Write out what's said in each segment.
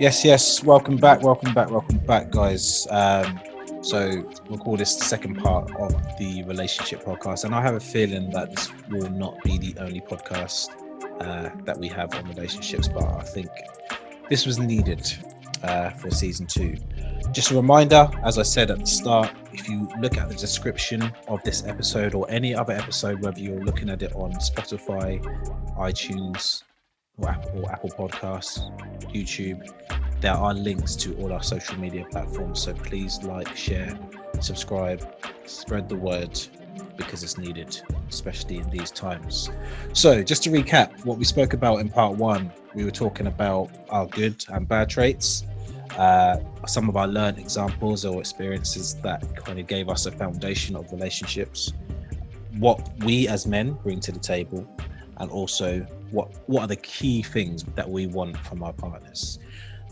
Yes. Welcome back, guys. So we'll call this the second part of the relationship podcast, and I have a feeling that this will not be the only podcast that we have on relationships, but I think this was needed for season two. Just a reminder, as I said at the start, if you look at the description of this episode or any other episode, whether you're looking at it on Spotify, iTunes, or Apple Podcasts, YouTube, there are links to all our social media platforms. So please like, share, subscribe, spread the word because it's needed, especially in these times. So just to recap what we spoke about in part one, we were talking about our good and bad traits, some of our learned examples or experiences that kind of gave us a foundation of relationships, what we as men bring to the table, and also what are the key things that we want from our partners.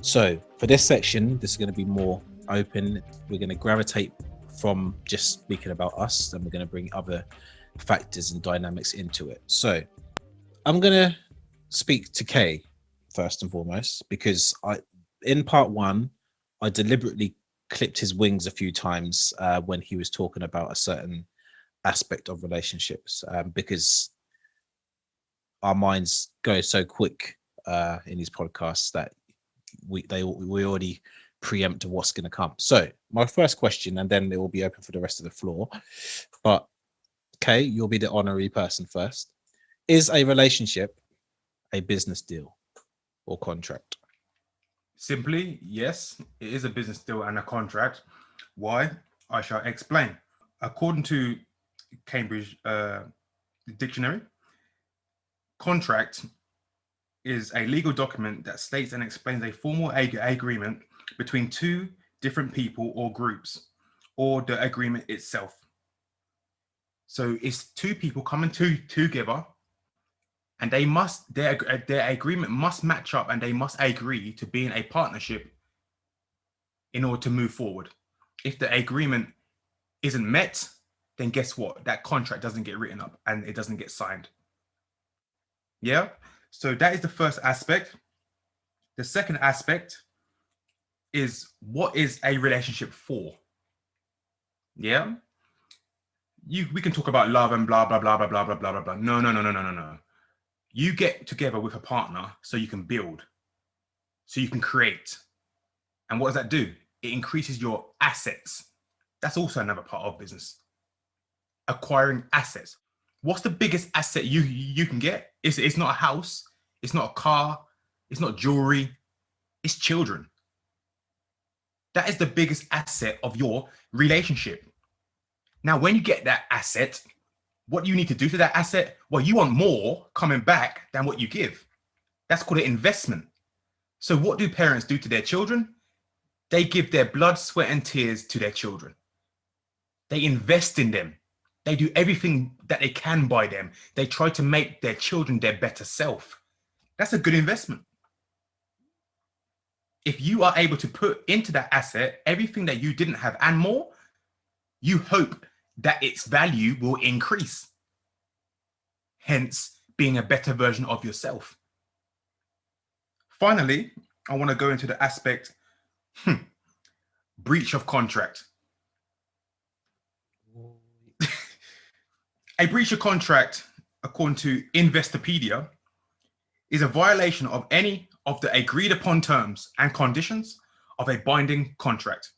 So for this section, this is going to be more open. We're going to gravitate from just speaking about us, and we're going to bring other factors and dynamics into it. So I'm going to speak to Kay first and foremost, because in part one, I deliberately clipped his wings a few times when he was talking about a certain aspect of relationships, because our minds go so quick in these podcasts that we already preempt what's going to come. So my first question, and then it will be open for the rest of the floor. But Kay, you'll be the honorary person first. Is a relationship a business deal or contract? Simply, yes, it is a business deal and a contract. Why? I shall explain. According to Cambridge Dictionary, contract is a legal document that states and explains a formal agreement between two different people or groups, or the agreement itself. So it's two people coming together, and they must their agreement must match up, and they must agree to be in a partnership in order to move forward. If the agreement isn't met, then guess what? That contract doesn't get written up and it doesn't get signed. Yeah. So that is the first aspect. The second aspect is, what is a relationship for? Yeah. We can talk about love and blah blah blah blah blah blah blah blah. No. You get together with a partner so you can build, so you can create. And what does that do? It increases your assets. That's also another part of business. Acquiring assets. What's the biggest asset you can get? It's not a house, it's not a car, it's not jewelry, it's children. That is the biggest asset of your relationship. Now, when you get that asset, what do you need to do to that asset? Well, you want more coming back than what you give. That's called an investment. So what do parents do to their children? They give their blood, sweat, and tears to their children. They invest in them. They do everything that they can by them. They try to make their children their better self. That's a good investment. If you are able to put into that asset everything that you didn't have and more, you hope that its value will increase. Hence, being a better version of yourself. Finally, I want to go into the aspect, breach of contract. A breach of contract, according to Investopedia, is a violation of any of the agreed upon terms and conditions of a binding contract.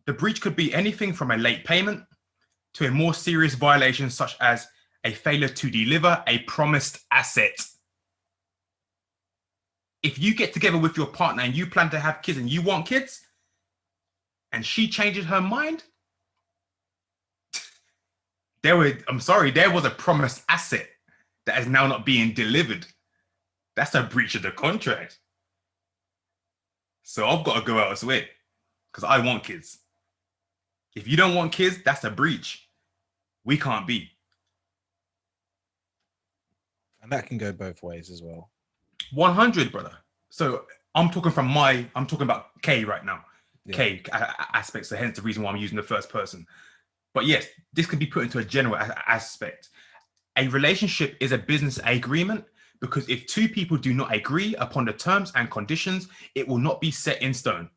The breach could be anything from a late payment to a more serious violation, such as a failure to deliver a promised asset. If you get together with your partner and you plan to have kids and you want kids, and she changes her mind, there was a promised asset that is now not being delivered. That's a breach of the contract. So I've got to go elsewhere because I want kids. If you don't want kids, that's a breach. We can't be. And that can go both ways as well. 100, brother. So I'm talking about K right now. Yeah. K aspects, so hence the reason why I'm using the first person. But yes, this could be put into a general aspect. A relationship is a business agreement because if two people do not agree upon the terms and conditions, it will not be set in stone.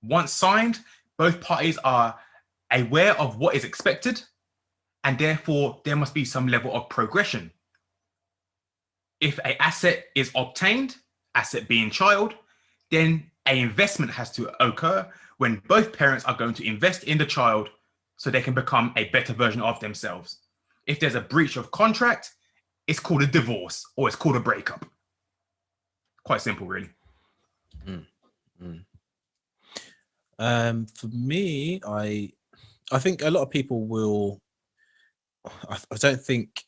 Once signed, both parties are aware of what is expected, and therefore there must be some level of progression. If an asset is obtained, asset being child, then an investment has to occur when both parents are going to invest in the child so they can become a better version of themselves. If there's a breach of contract, it's called a divorce or it's called a breakup. Quite simple, really. For me, I think a lot of people will. I don't think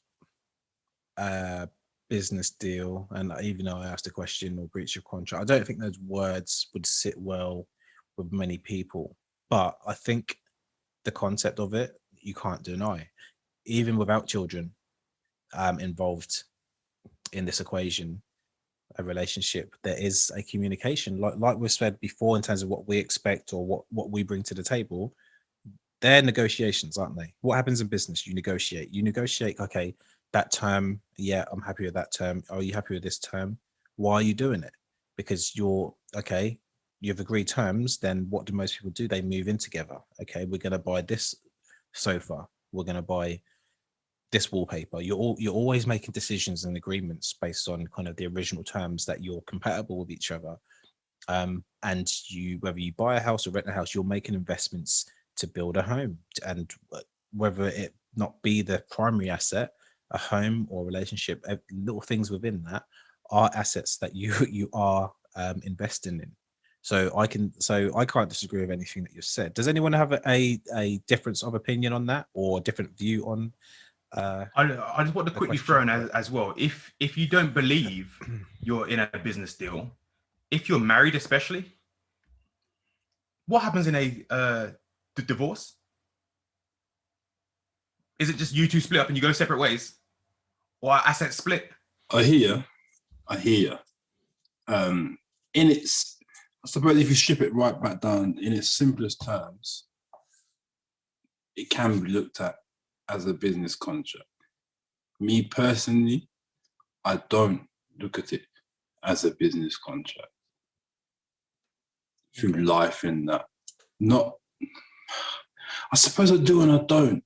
business deal, and even though I asked a question or breach of contract, I don't think those words would sit well with many people. But I think the concept of it, you can't deny, even without children involved in this equation, a relationship, there is a communication, like we've said before, in terms of what we expect or what we bring to the table. They're negotiations, aren't they? What happens in business? You negotiate. Okay, that term, yeah, I'm happy with that term. Are you happy with this term? Why are you doing it? Because you're okay, you've agreed terms. Then what do most people do? They move in together. Okay, we're going to buy this sofa, we're going to buy this wallpaper. You're always making decisions and agreements based on kind of the original terms that you're compatible with each other. And you, whether you buy a house or rent a house, you're making investments to build a home. And whether it not be the primary asset, a home or relationship, little things within that are assets that you are investing in. So I can't disagree with anything that you've said. Does anyone have a difference of opinion on that, or a different view on? I just want to quickly throw in as well. If you don't believe you're in a business deal, if you're married especially, what happens in a divorce? Is it just you two split up and you go separate ways, or are assets split? I hear. In its, I suppose if you strip it right back down in its simplest terms, it can be looked at as a business contract. Me personally, I don't look at it as a business contract. Through life in that. Not, I suppose I do and I don't.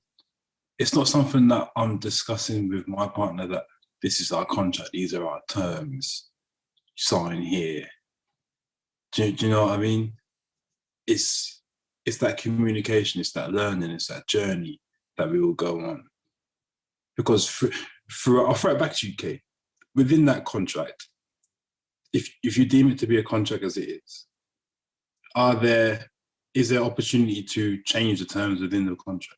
It's not something that I'm discussing with my partner that this is our contract, these are our terms, sign here. Do you know what I mean? It's that communication, it's that learning, it's that journey that we will go on. Because I'll throw it back to you, Kate. Within that contract, if you deem it to be a contract as it is, is there opportunity to change the terms within the contract?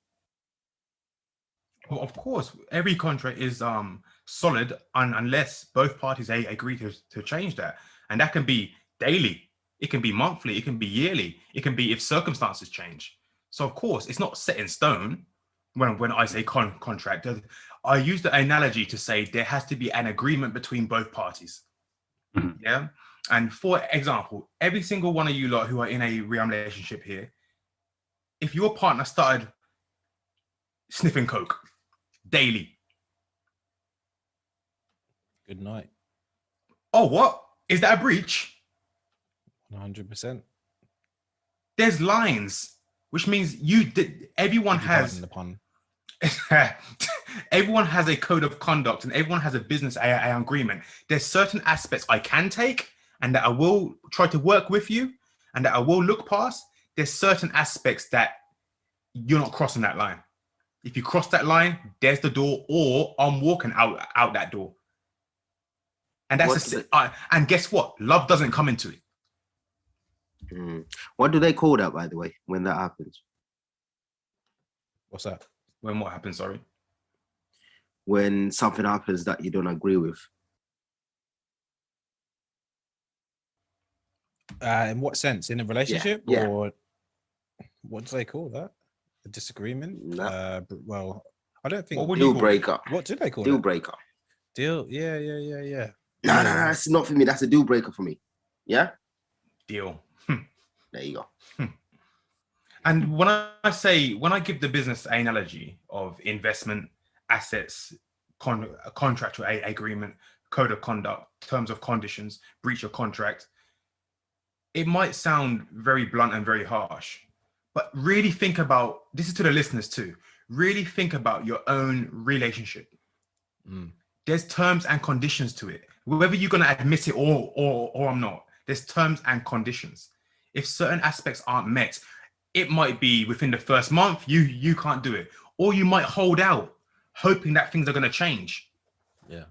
Well, of course, every contract is solid unless both parties agree to change that. And that can be daily, it can be monthly, it can be yearly, it can be if circumstances change. So of course, it's not set in stone when I say contract. I use the analogy to say there has to be an agreement between both parties. Mm-hmm. Yeah. And for example, every single one of you lot who are in a relationship here, if your partner started sniffing coke daily, good night. Oh, what? Is that a breach? 100%. There's lines, which means everyone has the pun. Everyone has a code of conduct and everyone has a business agreement. There's certain aspects I can take and that I will try to work with you and that I will look past. There's certain aspects that you're not crossing that line. If you cross that line, there's the door, or I'm walking out that door. And that's and guess what? Love doesn't come into it. What do they call that, by the way, when that happens? What's that? When what happens, sorry? When something happens that you don't agree with. In what sense? In a relationship? Yeah. Or what do they call that? A disagreement? No. Well, I don't think... Deal breaker. What do they call it? Deal breaker. Deal? Yeah. No, that's not for me. That's a deal breaker for me. Yeah? Deal. There you go. And when I give the business analogy of investment, assets, contractual agreement, code of conduct, terms of conditions, breach of contract, it might sound very blunt and very harsh, but really think about, this is to the listeners too, really think about your own relationship. There's terms and conditions to it. Whether you're going to admit it or I'm not, there's terms and conditions. If certain aspects aren't met, it might be within the first month, you can't do it. Or you might hold out, hoping that things are going to change. Yeah.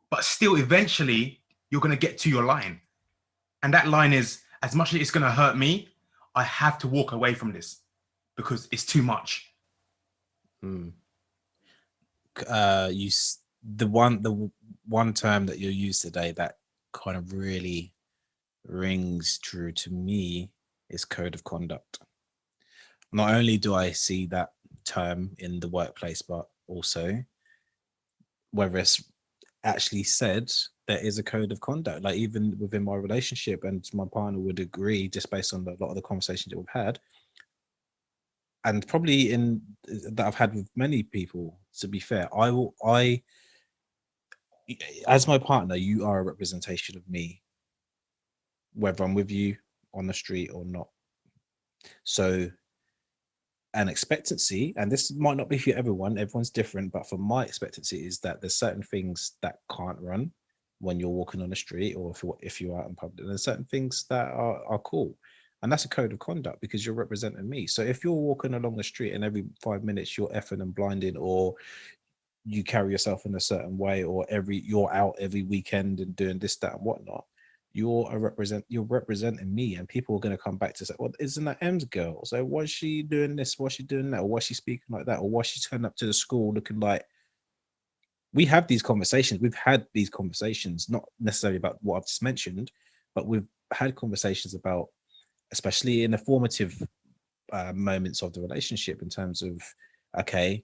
But still, eventually, you're going to get to your line. And that line is, as much as it's going to hurt me, I have to walk away from this because it's too much. The one term that you used today that kind of really rings true to me is code of conduct. Not only do I see that term in the workplace, but also whether it's actually said, there is a code of conduct. Like even within my relationship, and my partner would agree, just based on a lot of the conversations that we've had, and probably in that I've had with many people. To be fair, I as my partner, you are a representation of me, whether I'm with you on the street or not. So an expectancy, and this might not be for everyone's different, but for my expectancy is that there's certain things that can't run when you're walking on the street or if you're out in public. There's certain things that are cool. And that's a code of conduct because you're representing me. So if you're walking along the street and every 5 minutes you're effing and blinding, or you carry yourself in a certain way, or you're out every weekend and doing this, that, and whatnot, you're representing me, and people are going to come back to say, well, isn't that M's girl? So why's she doing this? Why's she doing that? Or why's she speaking like that? Or why's she turning up to the school looking like? We have these conversations. We've had these conversations, not necessarily about what I've just mentioned, but we've had conversations about, especially in the formative moments of the relationship, in terms of, okay,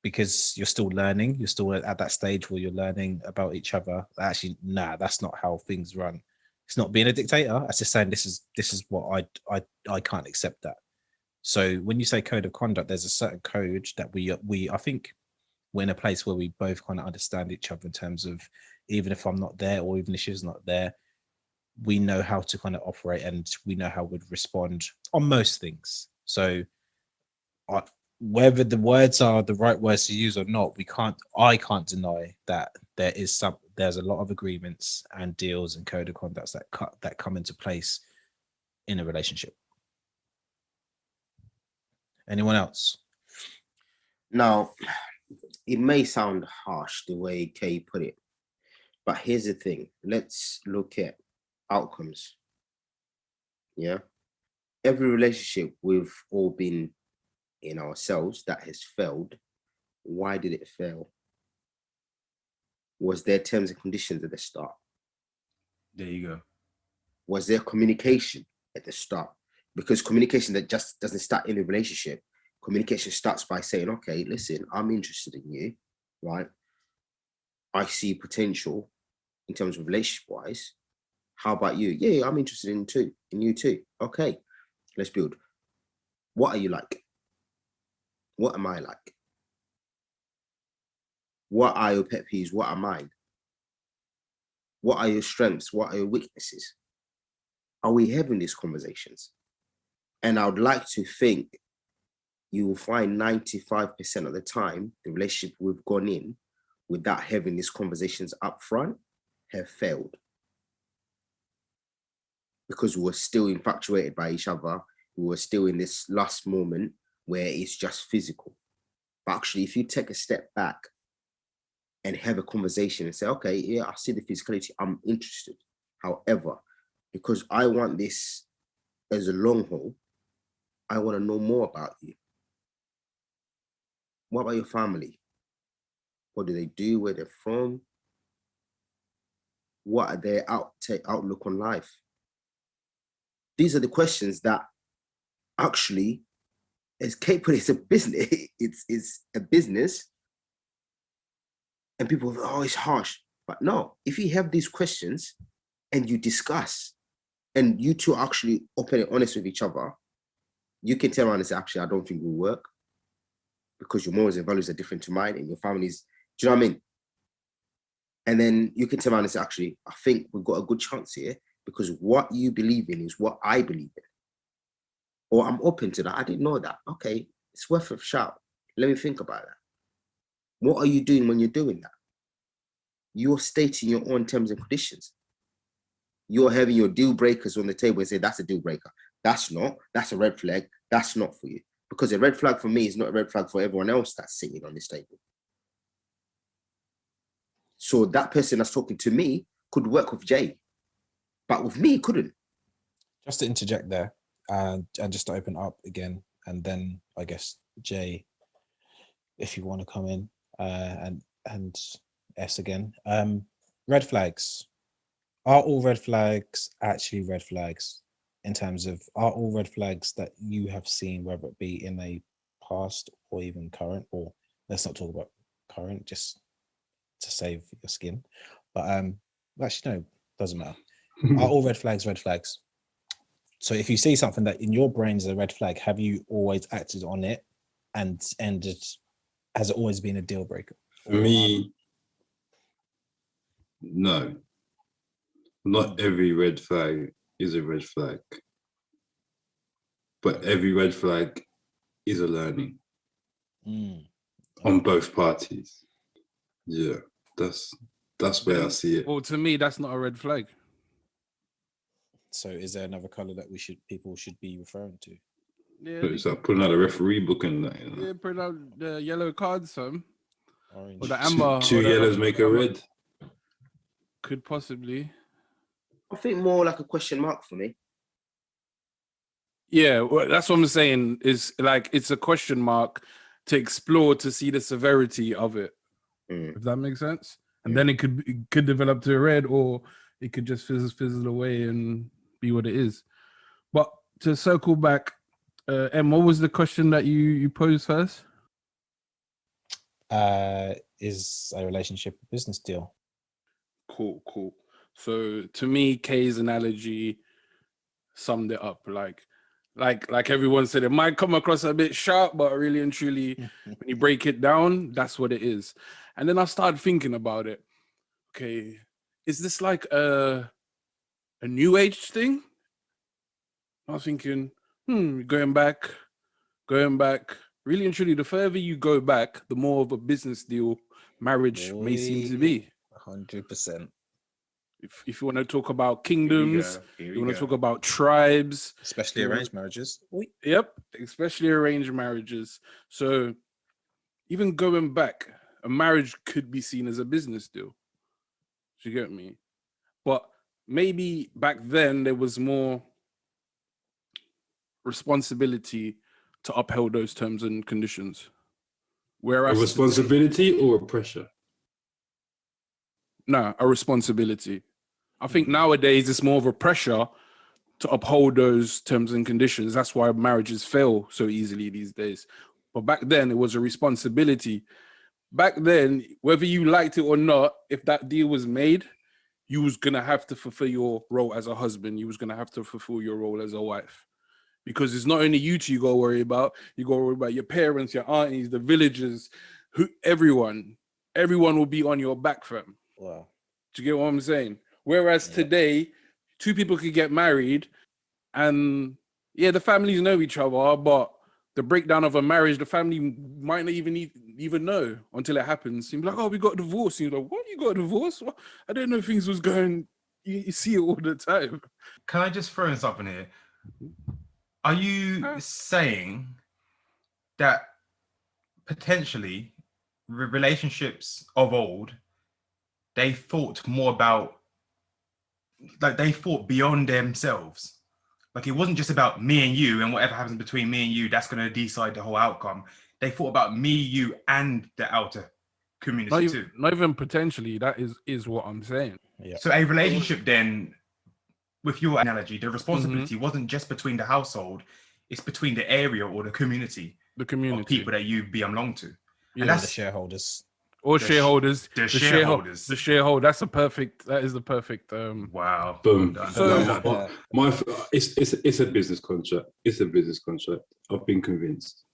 because you're still learning, you're still at that stage where you're learning about each other. Actually, nah, that's not how things run. It's not being a dictator. It's just saying this is what I can't accept that. So when you say code of conduct, there's a certain code that we I think we're in a place where we both kind of understand each other in terms of, even if I'm not there or even if she's not there, we know how to kind of operate and we know how we'd respond on most things. So whether the words are the right words to use or not, I can't deny that there's a lot of agreements and deals and code of conducts that come into place in a relationship. Anyone else? Now, it may sound harsh the way Kay put it, but here's the thing. Let's look at outcomes. Yeah. Every relationship we've all been in ourselves that has failed, why did it fail? Was there terms and conditions at the start? There you go. Was there communication at the start? Because communication that just doesn't start in a relationship. Communication starts by saying, okay, listen, I'm interested in you, right? I see potential in terms of relationship wise. How about you? Yeah, I'm interested in you too. Okay, let's build. What are you like? What am I like? What are your pet peeves? What are mine? What are your strengths? What are your weaknesses? Are we having these conversations? And I would like to think you will find 95% of the time, the relationship we've gone in without having these conversations up front have failed. Because we were still infatuated by each other. We were still in this last moment where it's just physical. But actually, if you take a step back and have a conversation and say, okay, yeah, I see the physicality, I'm interested. However, because I want this as a long haul, I want to know more about you. What about your family? What do they do? Where they're from? What are their outlook on life? These are the questions that actually, as Kate put it, it's a business. It's a business. And people, oh, it's harsh. But no, if you have these questions and you discuss, and you two are actually open and honest with each other, you can turn around and say, actually, I don't think we'll work because your morals and values are different to mine and your family's, do you know what I mean? And then you can turn around and say, actually, I think we've got a good chance here because what you believe in is what I believe in. Or I'm open to that. I didn't know that. Okay, it's worth a shout. Let me think about that. What are you doing when you're doing that? You're stating your own terms and conditions. You're having your deal breakers on the table and say, that's a deal breaker. That's not. That's a red flag. That's not for you. Because a red flag for me is not a red flag for everyone else that's sitting on this table. So that person that's talking to me could work with Jay, but with me, couldn't. Just to interject there, and just to open up again, and then I guess Jay, if you want to come in, and S again. Red flags. Are all red flags actually red flags? In terms of, are all red flags that you have seen, whether it be in a past or even current, or let's not talk about current, just to save your skin. But actually no, doesn't matter. Are all red flags red flags? So if you see something that in your brain is a red flag, have you always acted on it, and has it always been a deal breaker? For me, no. Not every red flag is a red flag, but every red flag is a learning on both parties. Yeah, that's where I see it. Well, to me, that's not a red flag. So is there another color that people should be referring to? Yeah, It's like putting out a referee book and that. You know? yeah, put out the yellow cards, son. Orange. Or the amber. Two yellows make a red. Could possibly. I think more like a question mark for me. Yeah, well, that's what I'm saying. Is like it's a question mark to explore to see the severity of it. If that makes sense. And then it could develop to a red, or it could just fizzle away and be what it is. But to circle back, Em, what was the question that you posed first? Is a relationship a business deal? Cool. So to me, Kay's analogy summed it up. Like everyone said, it might come across a bit sharp, but really and truly, when you break it down, that's what it is. And then I started thinking about it. Okay, is this like a new age thing? I was thinking, going back. Really and truly, the further you go back, the more of a business deal marriage may seem to be. 100%. If you want to talk about kingdoms, Here you want to talk about tribes, Especially arranged marriages. Yep, especially arranged marriages. So even going back, a marriage could be seen as a business deal. Do you get me? But maybe back then there was more responsibility to uphold those terms and conditions. Whereas A responsibility or a pressure? No, a responsibility. I think nowadays it's more of a pressure to uphold those terms and conditions. That's why marriages fail so easily these days. But back then it was a responsibility. Back then, whether you liked it or not, if that deal was made, you was gonna have to fulfill your role as a husband. You was gonna have to fulfill your role as a wife. Because it's not only you two you gotta worry about, you gotta worry about your parents, your aunties, the villagers, everyone will be on your back, fam. Wow. Do you get what I'm saying? Whereas today, two people could get married and the families know each other, but the breakdown of a marriage, the family might not even know until it happens. You'd be like, oh, we got divorced. And you're like, what? You got divorced? What? I didn't know things was going, you see it all the time. Can I just throw in something here? Are you saying that potentially relationships of old, they thought more about, like they thought beyond themselves? Like it wasn't just about me and you and whatever happens between me and you, that's going to decide the whole outcome. They thought about me, you, and the outer community too. Not even potentially, that is what I'm saying. Yeah. So a relationship then, with your analogy, the responsibility wasn't just between the household, it's between the area or the community. The community. Of people that you belong to. And that's the shareholders. Or shareholders. The shareholders. The shareholder. That is the perfect. Wow. Boom. So, it's a business contract. It's a business contract. I've been convinced.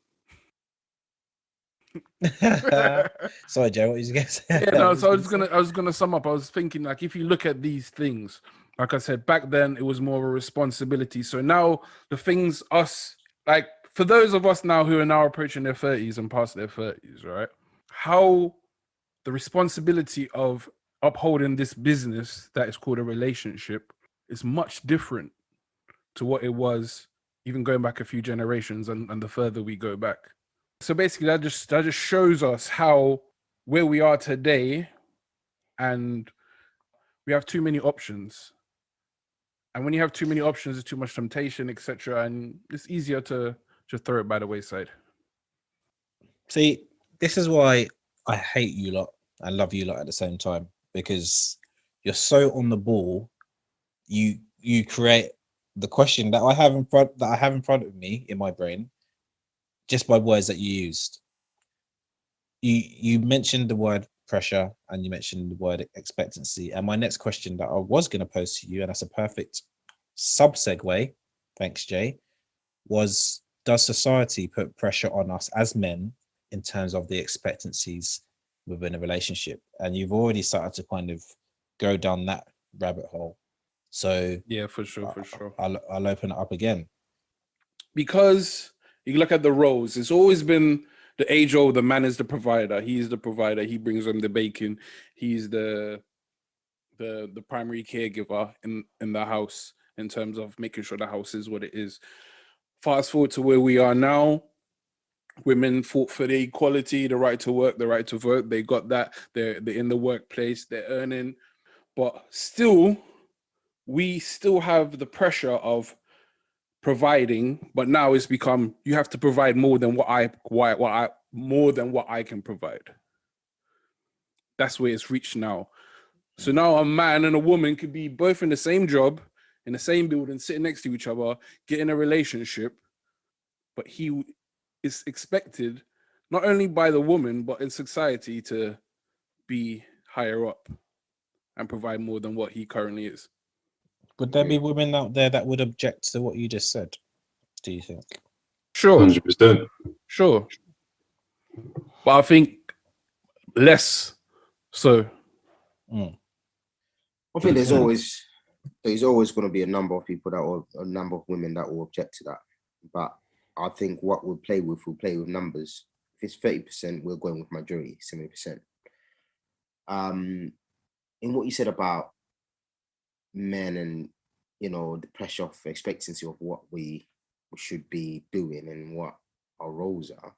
Sorry, Joe, what was you going to say? Yeah, no. So I was gonna sum up. I was thinking, like, if you look at these things, like I said, back then it was more of a responsibility. So now the things like for those of us now who are now approaching their 30s and past their 30s, right? How the responsibility of upholding this business that is called a relationship is much different to what it was even going back a few generations and the further we go back. So basically that just shows us how where we are today, and we have too many options. And when you have too many options, there's too much temptation, etc. And it's easier to just throw it by the wayside. See, this is why I hate you lot and love you lot at the same time, because you're so on the ball. You create the question that I have in front of me in my brain just by words that you used. You mentioned the word pressure and you mentioned the word expectancy. And my next question that I was going to pose to you, and that's a perfect sub segue, thanks, Jay, was, does society put pressure on us as men in terms of the expectancies within a relationship? And you've already started to kind of go down that rabbit hole. So yeah, for sure. I'll open it up again. Because you look at the roles, it's always been the age old, the man is the provider. He's the provider. He brings home the bacon. He's the primary caregiver in the house in terms of making sure the house is what it is. Fast forward to where we are now, women fought for the equality, the right to work, the right to vote. They got that. They're in the workplace. They're earning, but still, we still have the pressure of providing. But now it's become you have to provide more than what I can provide. That's where it's reached now. So now a man and a woman could be both in the same job, in the same building, sitting next to each other, get in a relationship, but he is expected not only by the woman, but in society to be higher up and provide more than what he currently is. Would there be women out there that would object to what you just said, do you think? Sure. 100%. Sure. But I think less so. I think there's always going to be a number of people a number of women that will object to that. But I think what we'll play with numbers. If it's 30%, we're going with majority, 70%. In what you said about men and, the pressure of expectancy of what we should be doing and what our roles are,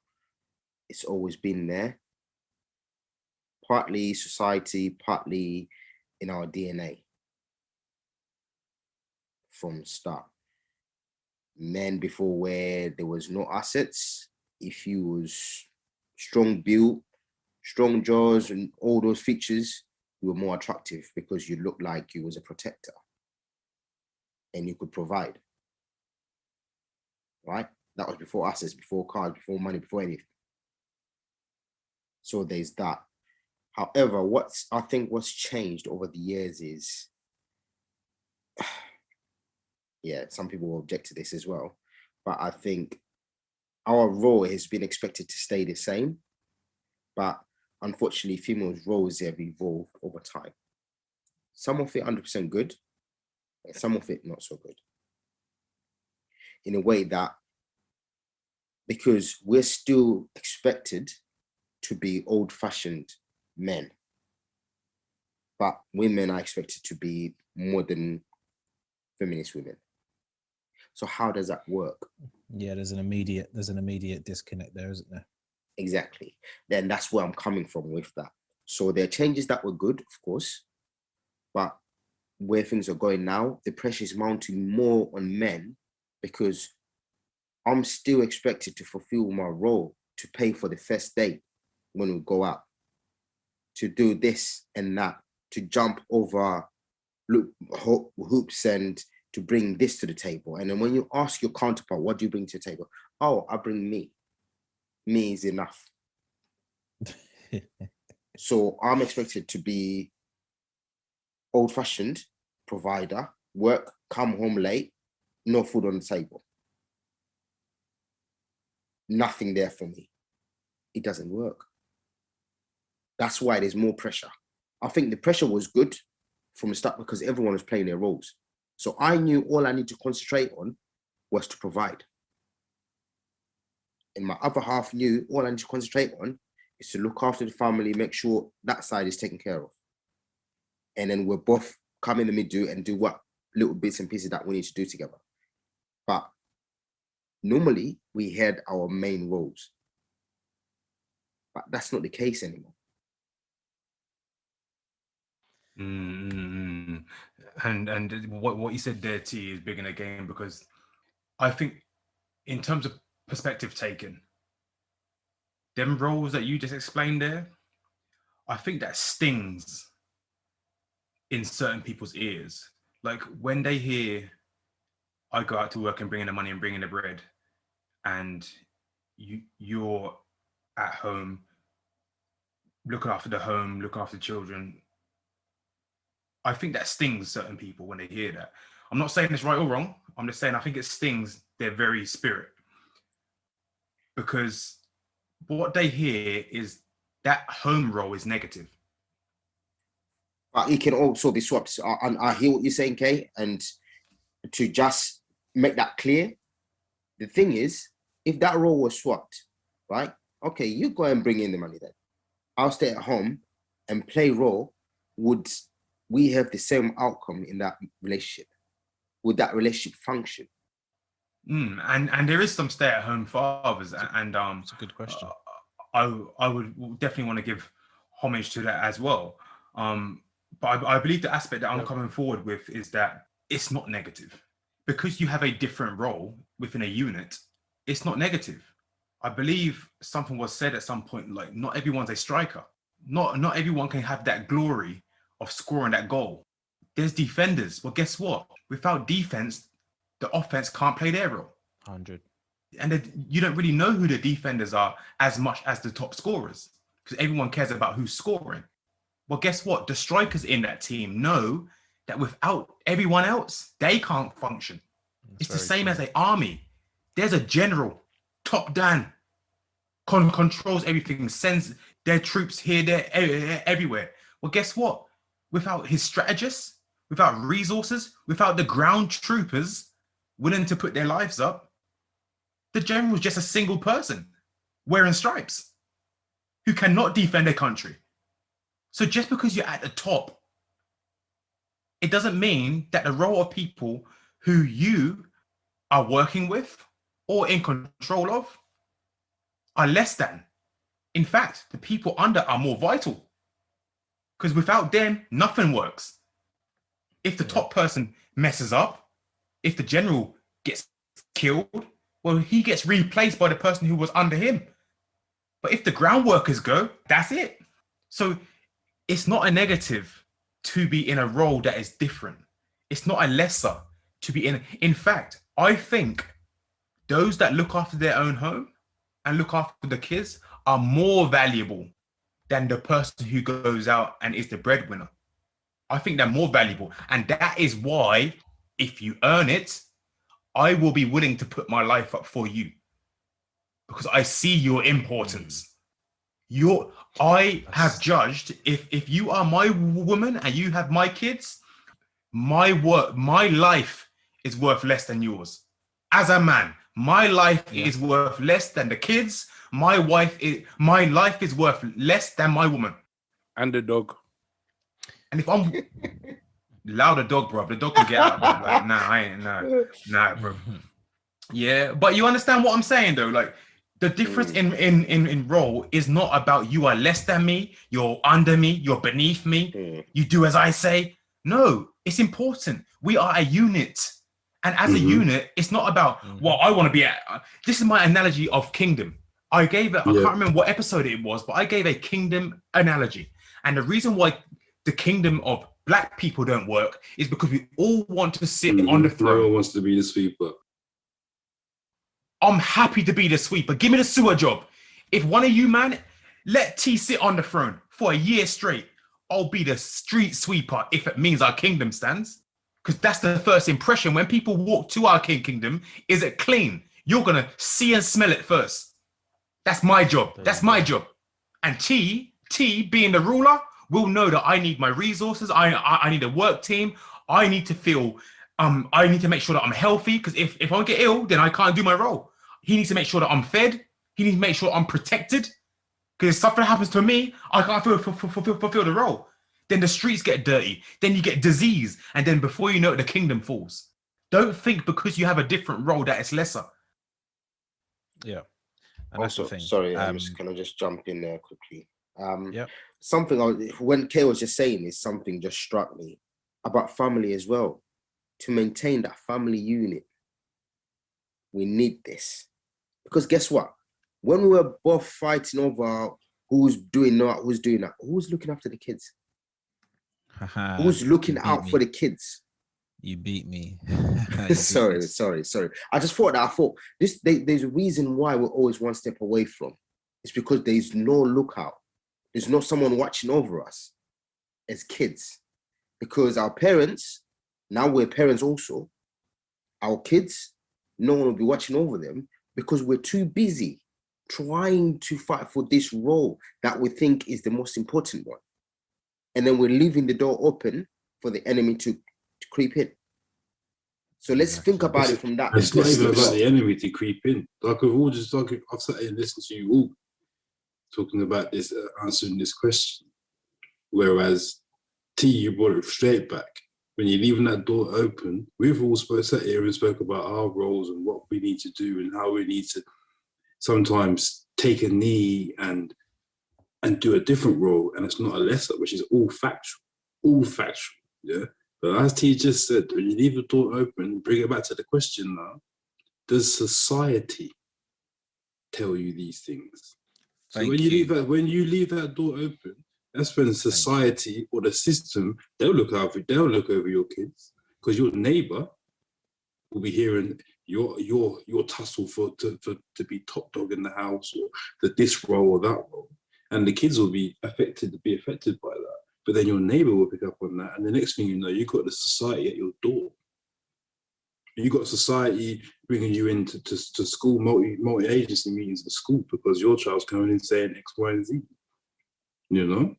it's always been there. Partly society, partly in our DNA from start. Men before, where there was no assets, if you was strong built, strong jaws and all those features, you were more attractive because you looked like you was a protector and you could provide. Right? That was before assets, before cars, before money, before anything. So there's that. However, I think what's changed over the years is, yeah, some people will object to this as well, but I think our role has been expected to stay the same, but unfortunately, females' roles have evolved over time. Some of it 100% good, and some of it not so good. In a way that, because we're still expected to be old-fashioned men, but women are expected to be modern feminist women. So how does that work? Yeah, there's an immediate disconnect there, isn't there? Exactly. Then that's where I'm coming from with that. So there are changes that were good, of course, but where things are going now, the pressure is mounting more on men because I'm still expected to fulfill my role, to pay for the first date when we go out, to do this and that, to jump over hoops and to bring this to the table. And then when you ask your counterpart, what do you bring to the table? Oh, I bring me. Me is enough. So I'm expected to be old-fashioned, provider, work, come home late, no food on the table. Nothing there for me. it doesn't work. That's why there's more pressure. I think the pressure was good from the start because everyone was playing their roles. So I knew all I need to concentrate on was to provide. And my other half knew all I need to concentrate on is to look after the family, make sure that side is taken care of. And then we're both come in the middle and do what little bits and pieces that we need to do together. But normally we had our main roles. But that's not the case anymore. And what you said there, T, is big in the game, because I think in terms of perspective taken, them roles that you just explained there, I think that stings in certain people's ears. Like when they hear I go out to work and bring in the money and bring in the bread, and you're at home looking after the home, looking after the children, I think that stings certain people when they hear that. I'm not saying it's right or wrong. I'm just saying I think it stings their very spirit, because what they hear is that home role is negative. But it can also be swapped. I hear what you're saying, Kay, and to just make that clear, the thing is, if that role was swapped, right? Okay, you go and bring in the money then. I'll stay at home and play role. Would we have the same outcome in that relationship? Would that relationship function? And there is some stay-at-home fathers, and It's a good question. I would definitely want to give homage to that as well. But I believe the aspect that I'm coming forward with is that it's not negative. Because you have a different role within a unit, it's not negative. I believe something was said at some point, like not everyone's a striker. Not everyone can have that glory of scoring that goal. There's defenders. Well, guess what? Without defense, the offense can't play their role. 100. And you don't really know who the defenders are as much as the top scorers, because everyone cares about who's scoring. Well, guess what? The strikers in that team know that without everyone else, they can't function. It's the same as an army. There's a general, top down, controls everything, sends their troops here, there, everywhere. Well, guess what? Without his strategists, without resources, without the ground troopers willing to put their lives up, the general is just a single person wearing stripes who cannot defend their country. So just because you're at the top, it doesn't mean that the role of people who you are working with or in control of are less than. In fact, the people under are more vital, because without them, nothing works. If the top person messes up, if the general gets killed, well, he gets replaced by the person who was under him. But if the ground workers go, that's it. So it's not a negative to be in a role that is different. It's not a lesser to be in. In fact, I think those that look after their own home and look after the kids are more valuable than the person who goes out and is the breadwinner. I think they're more valuable. And that is why, if you earn it, I will be willing to put my life up for you, because I see your importance. I have judged, if you are my woman and you have my kids, my life is worth less than yours. As a man, my life is worth less than the kids. My life is worth less than my woman. And the dog. And if I'm louder dog, bro, the dog can get out, bro. Like, I ain't, nah, bro. Yeah, but you understand what I'm saying, though? Like, the difference in role is not about you are less than me, you're under me, you're beneath me, you do as I say. No, it's important. We are a unit. And as a unit, it's not about, well, I want to be at. This is my analogy of kingdom. I gave it, I can't remember what episode it was, but I gave a kingdom analogy. And the reason why the kingdom of black people don't work is because we all want to sit on the throne. No one wants to be the sweeper. I'm happy to be the sweeper. Give me the sewer job. If one of you, man, let T sit on the throne for a year straight, I'll be the street sweeper if it means our kingdom stands. Because that's the first impression. When people walk to our kingdom, is it clean? You're going to see and smell it first. That's my job. That's my job. And T being the ruler will know that I need my resources. I need a work team. I need to feel I need to make sure that I'm healthy, because if I get ill, then I can't do my role. He needs to make sure that I'm fed. He needs to make sure I'm protected. Because if something happens to me, I can't fulfill the role. Then the streets get dirty. Then you get disease. And then before you know it, the kingdom falls. Don't think because you have a different role that it's lesser. Yeah. And that's Also, the thing. sorry, can I just jump in there quickly? Yeah. Something when Kay was just saying is something just struck me about family as well. To maintain that family unit, we need this. Because guess what? When we were both fighting over who's doing that, who's looking after the kids? Who's looking out for the kids? You beat me. Sorry. I just thought there's a reason why we're always one step away from. It's because there's no lookout. There's no someone watching over us as kids. Because our parents, now we're parents also, our kids, no one will be watching over them because we're too busy trying to fight for this role that we think is the most important one. And then we're leaving the door open for the enemy to creep in. So let's think about it from that. It's not even about the enemy to creep in. Like I've sat here and listened to you all talking about this, answering this question. Whereas T, you brought it straight back. When you're leaving that door open, we've all sat here and spoke about our roles and what we need to do and how we need to sometimes take a knee and do a different role, and it's not a lesser, which is all factual, yeah. But as T just said, when you leave the door open, bring it back to the question now, does society tell you these things? So when you leave that door open, that's when society or the system, they'll look over your kids, because your neighbor will be hearing your tussle to be top dog in the house, or this role or that role, and the kids will be affected by that. But then your neighbor will pick up on that, and the next thing you know, you've got the society at your door. You got society bringing you into to school multi-agency meetings at school because your child's coming in saying X, Y, and Z. You know.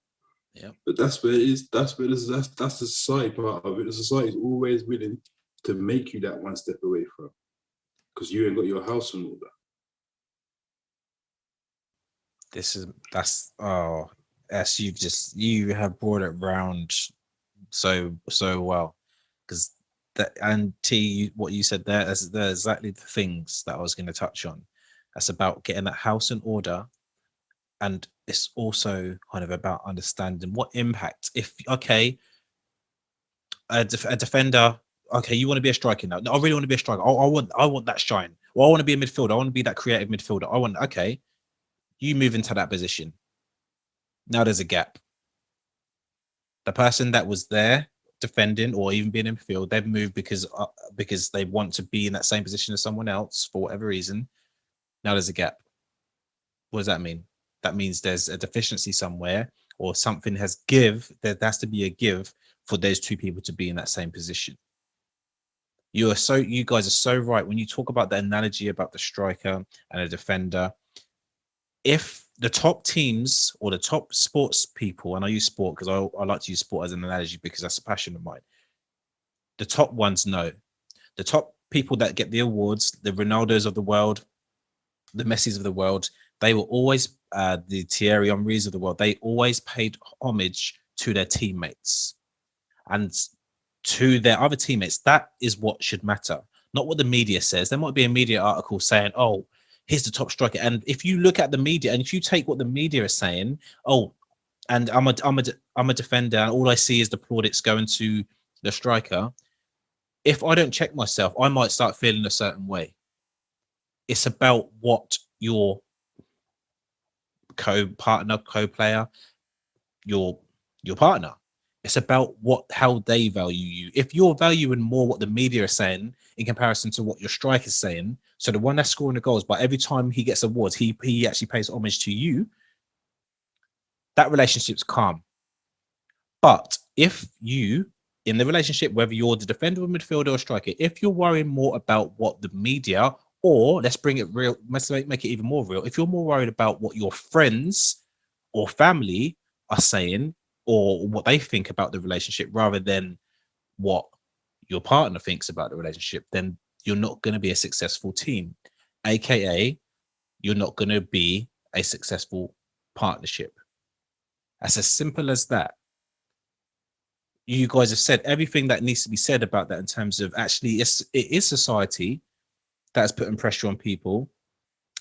Yeah. But that's where it is. That's the society part of it. The society is always willing to make you that one step away from, because you ain't got your house and all that. You have brought it round so well, because that, and T, what you said there, they're exactly the things that I was going to touch on. That's about getting that house in order, and it's also kind of about understanding what impact. If a defender, okay, you want to be a striker now. No, I really want to be a striker. I want that shine. Well, I want to be a midfielder. I want to be that creative midfielder. Okay, you move into that position. Now there's a gap. The person that was there defending or even being in midfield, they've moved because they want to be in that same position as someone else for whatever reason. Now there's a gap. What does that mean? That means there's a deficiency somewhere, or something has there has to be a give for those two people to be in that same position. You guys are so right when you talk about the analogy about the striker and a defender. If the top teams or the top sports people, and I use sport because I like to use sport as an analogy because that's a passion of mine. The top ones know. The top people that get the awards, the Ronaldos of the world, the Messis of the world, they were always the Thierry Henrys of the world. They always paid homage to their teammates and to their other teammates. That is what should matter, not what the media says. There might be a media article saying, "Oh, here's the top striker," and if you look at the media and if you take what the media is saying, "Oh, and I'm a defender, and all I see is the plaudits going to the striker," if I don't check myself, I might start feeling a certain way. It's about what your co-partner, co-player, your partner. It's about how they value you. If you're valuing more what the media are saying in comparison to what your striker is saying, so the one that's scoring the goals, but every time he gets awards, he actually pays homage to you, that relationship's calm. But if you, in the relationship, whether you're the defender or midfielder or striker, if you're worrying more about what the media Or let's bring it real, let's make it even more real. If you're more worried about what your friends or family are saying or what they think about the relationship rather than what your partner thinks about the relationship, then you're not going to be a successful team, aka you're not going to be a successful partnership. That's as simple as that. You guys have said everything that needs to be said about that in terms of actually it is society that is putting pressure on people,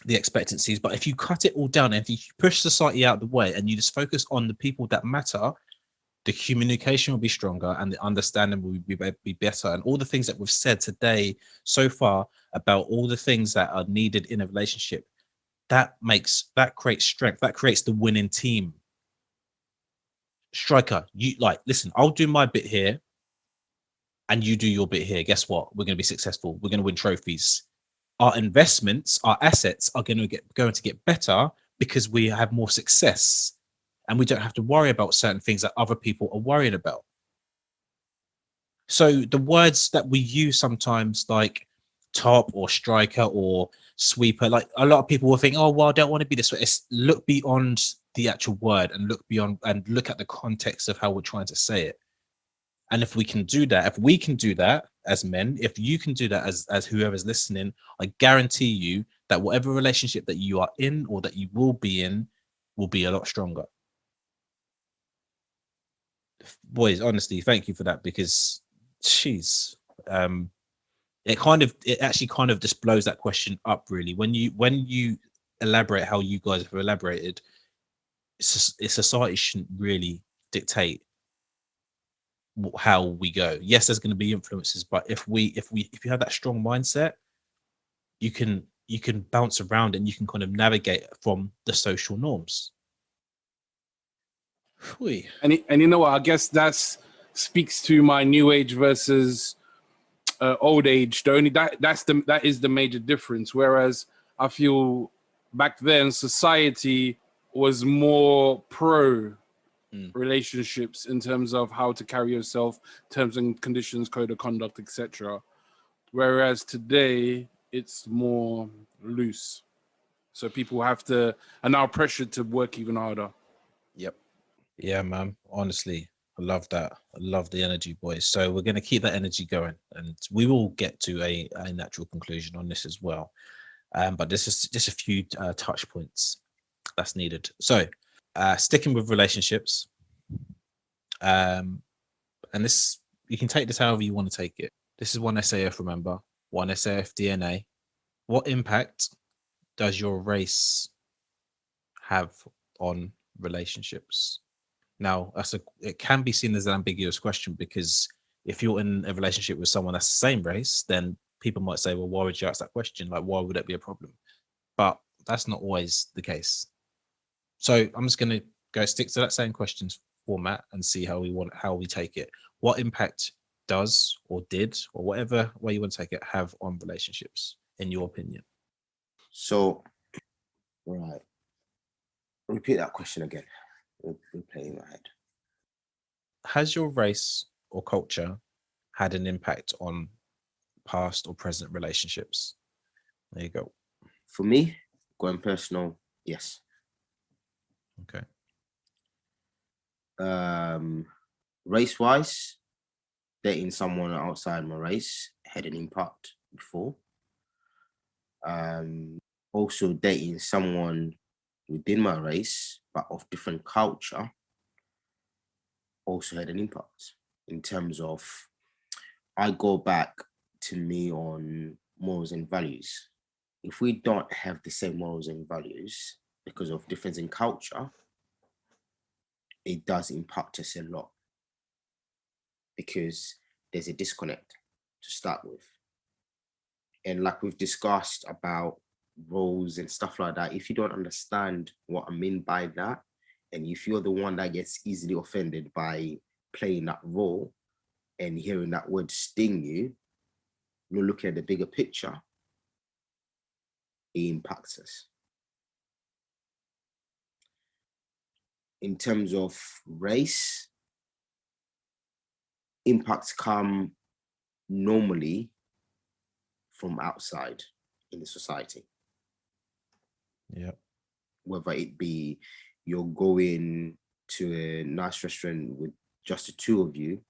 the expectancies. But if you cut it all down and if you push society out of the way and you just focus on the people that matter, the communication will be stronger and the understanding will be better. And all the things that we've said today so far about all the things that are needed in a relationship, that creates strength, that creates the winning team. Striker, you listen, I'll do my bit here and you do your bit here. Guess what? We're going to be successful. We're going to win trophies. Our investments, our assets are going to get better because we have more success and we don't have to worry about certain things that other people are worried about. So the words that we use sometimes, like top or striker or sweeper, like a lot of people will think, oh, well, I don't want to be this way. It's look beyond the actual word and look beyond and look at the context of how we're trying to say it. And if we can do that as men, if you can do that as whoever's listening, I guarantee you that whatever relationship that you are in or that you will be in will be a lot stronger. Boys, honestly, thank you for that, because jeez, it actually kind of just blows that question up really. When you elaborate how you guys have elaborated, society shouldn't really dictate how we go. Yes, there's going to be influences, but if you have that strong mindset, you can bounce around and you can kind of navigate from the social norms. And you know what? I guess that speaks to my new age versus old age. That is the major difference. Whereas I feel back then society was more pro relationships in terms of how to carry yourself, terms and conditions, code of conduct, etc. Whereas today it's more loose. So people are now pressured to work even harder. Yep. Yeah, man. Honestly, I love that. I love the energy, boys. So we're going to keep that energy going, and we will get to a natural conclusion on this as well. But this is just a few touch points that's needed. So sticking with relationships, and this, you can take this however you want to take it. This is one SAF, remember, one SAF DNA. What impact does your race have on relationships? Now, it can be seen as an ambiguous question, because if you're in a relationship with someone that's the same race, then people might say, well, why would you ask that question? Like, why would that be a problem? But that's not always the case. So I'm just going to go stick to that same questions format and see how we take it. What impact does or did, or whatever way you want to take it, have on relationships, in your opinion? So, right. Repeat that question again. We're playing in my head. Has your race or culture had an impact on past or present relationships? There you go. For me, going personal, yes. Okay. Race-wise, dating someone outside my race had an impact before. Also dating someone within my race but of different culture also had an impact, in terms of, I go back to me on morals and values. If we don't have the same morals and values because of difference in culture, it does impact us a lot, because there's a disconnect to start with. And like we've discussed about roles and stuff like that, if you don't understand what I mean by that, and if you're the one that gets easily offended by playing that role and hearing that word sting you, you're looking at the bigger picture, it impacts us. In terms of race, impacts come normally from outside. in the society. Yeah. Whether it be you're going to a nice restaurant with just the two of you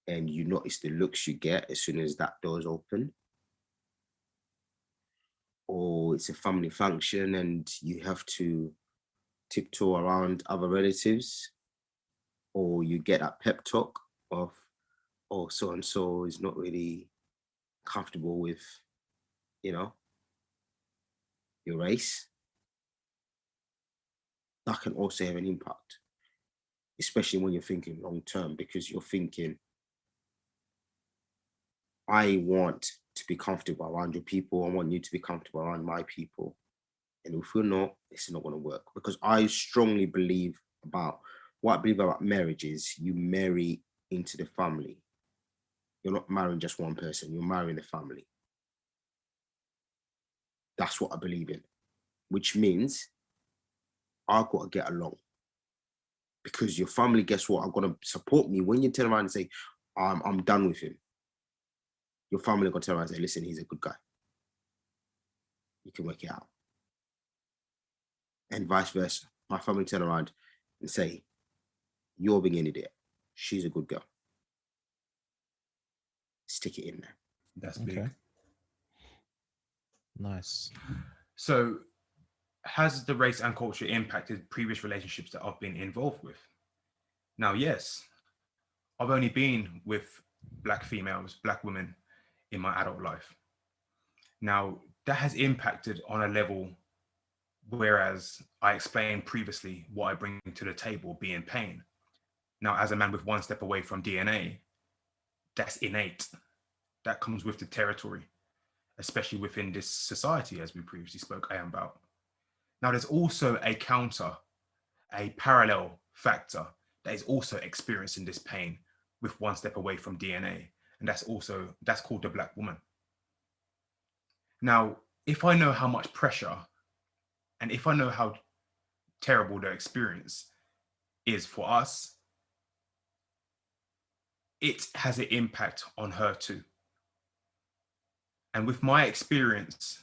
and you notice the looks you get as soon as that door's open, or it's a family function and you have to tiptoe around other relatives, or you get that pep talk of, oh, so and so is not really comfortable with, your race. That can also have an impact, especially when you're thinking long term, because you're thinking, I want to be comfortable around your people. I want you to be comfortable around my people. And if we're not, it's not going to work. Because I strongly believe about what I believe about marriage is you marry into the family. You're not marrying just one person, you're marrying the family. That's what I believe in, which means I've got to get along. Because your family, guess what, are going to support me when you turn around and say, I'm done with him. Your family are going to turn around and say, listen, he's a good guy. You can work it out. And vice versa. My family turn around and say, you're being an idiot. She's a good girl. Stick it in there. That's Okay. big. Nice. So, has the race and culture impacted previous relationships that I've been involved with? Now, yes, I've only been with Black females, Black women in my adult life. Now, that has impacted on a level, whereas I explained previously what I bring to the table being pain. Now, as a man with one step away from DNA, that's innate. That comes with the territory, especially within this society, as we previously spoke about. Now, there's also a parallel factor that is also experiencing this pain with one step away from DNA. And that's called the Black woman. Now, if I know how much pressure and if I know how terrible the experience is for us, it has an impact on her too. And with my experience,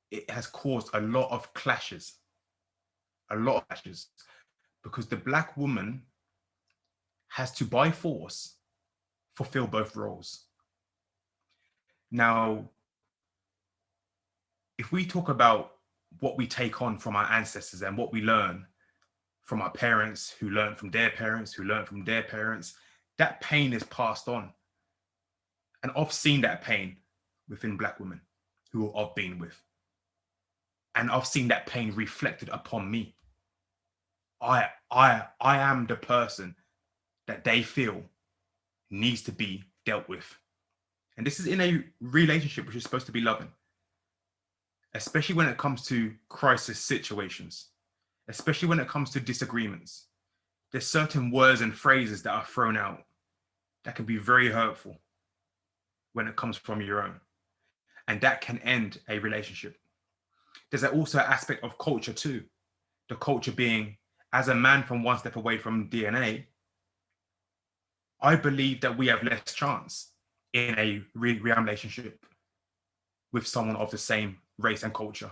it has caused a lot of clashes, because the Black woman has to, by force, fulfill both roles. Now, if we talk about what we take on from our ancestors and what we learn from our parents, who learned from their parents, who learned from their parents, that pain is passed on. And I've seen that pain within Black women who I've been with. And I've seen that pain reflected upon me. I am the person that they feel needs to be dealt with. And this is in a relationship which is supposed to be loving, especially when it comes to crisis situations, especially when it comes to disagreements. There's certain words and phrases that are thrown out that can be very hurtful when it comes from your own. And that can end a relationship. There's also an aspect of culture too. The culture being, as a man from one step away from DNA, I believe that we have less chance in a relationship with someone of the same race and culture.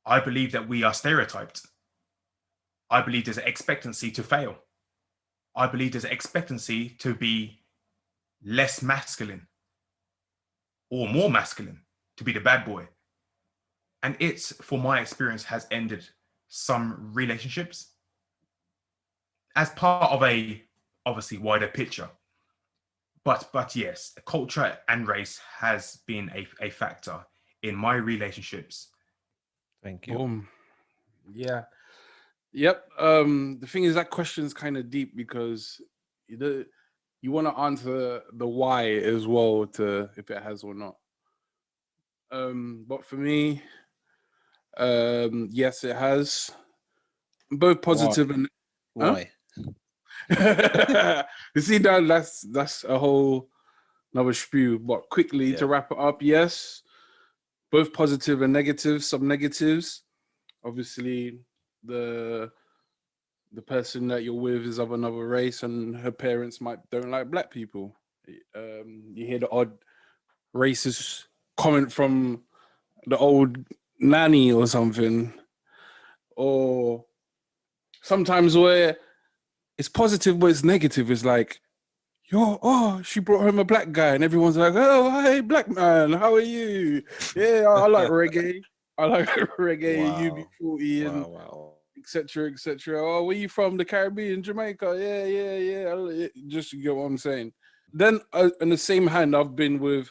I believe that we are stereotyped. I believe there's an expectancy to fail. I believe there's an expectancy to be less masculine or more masculine, to be the bad boy. And it's, for my experience, has ended some relationships as part of a obviously wider picture. But yes, culture and race has been a factor in my relationships. Thank you. Boom. Yeah. Yep. The thing is, that question's kind of deep because you want to answer the why as well, to if it has or not. But for me, yes, it has. Both positive and Why? you see that's a whole another spew. But quickly to wrap it up, yes, both positive and negative. Some negatives, obviously, the person that you're with is of another race, and her parents don't like Black people. You hear the odd racist comment from the old nanny or something, or sometimes where it's positive but it's negative. It's like, she brought home a black guy, and everyone's like, oh, hey, black man, how are you? Yeah, I like reggae. I like reggae, Wow. UB40 and Wow. etc. etc. Oh, where you from? The Caribbean, Jamaica? Yeah. Just, you get what I'm saying. Then, in the same hand, I've been with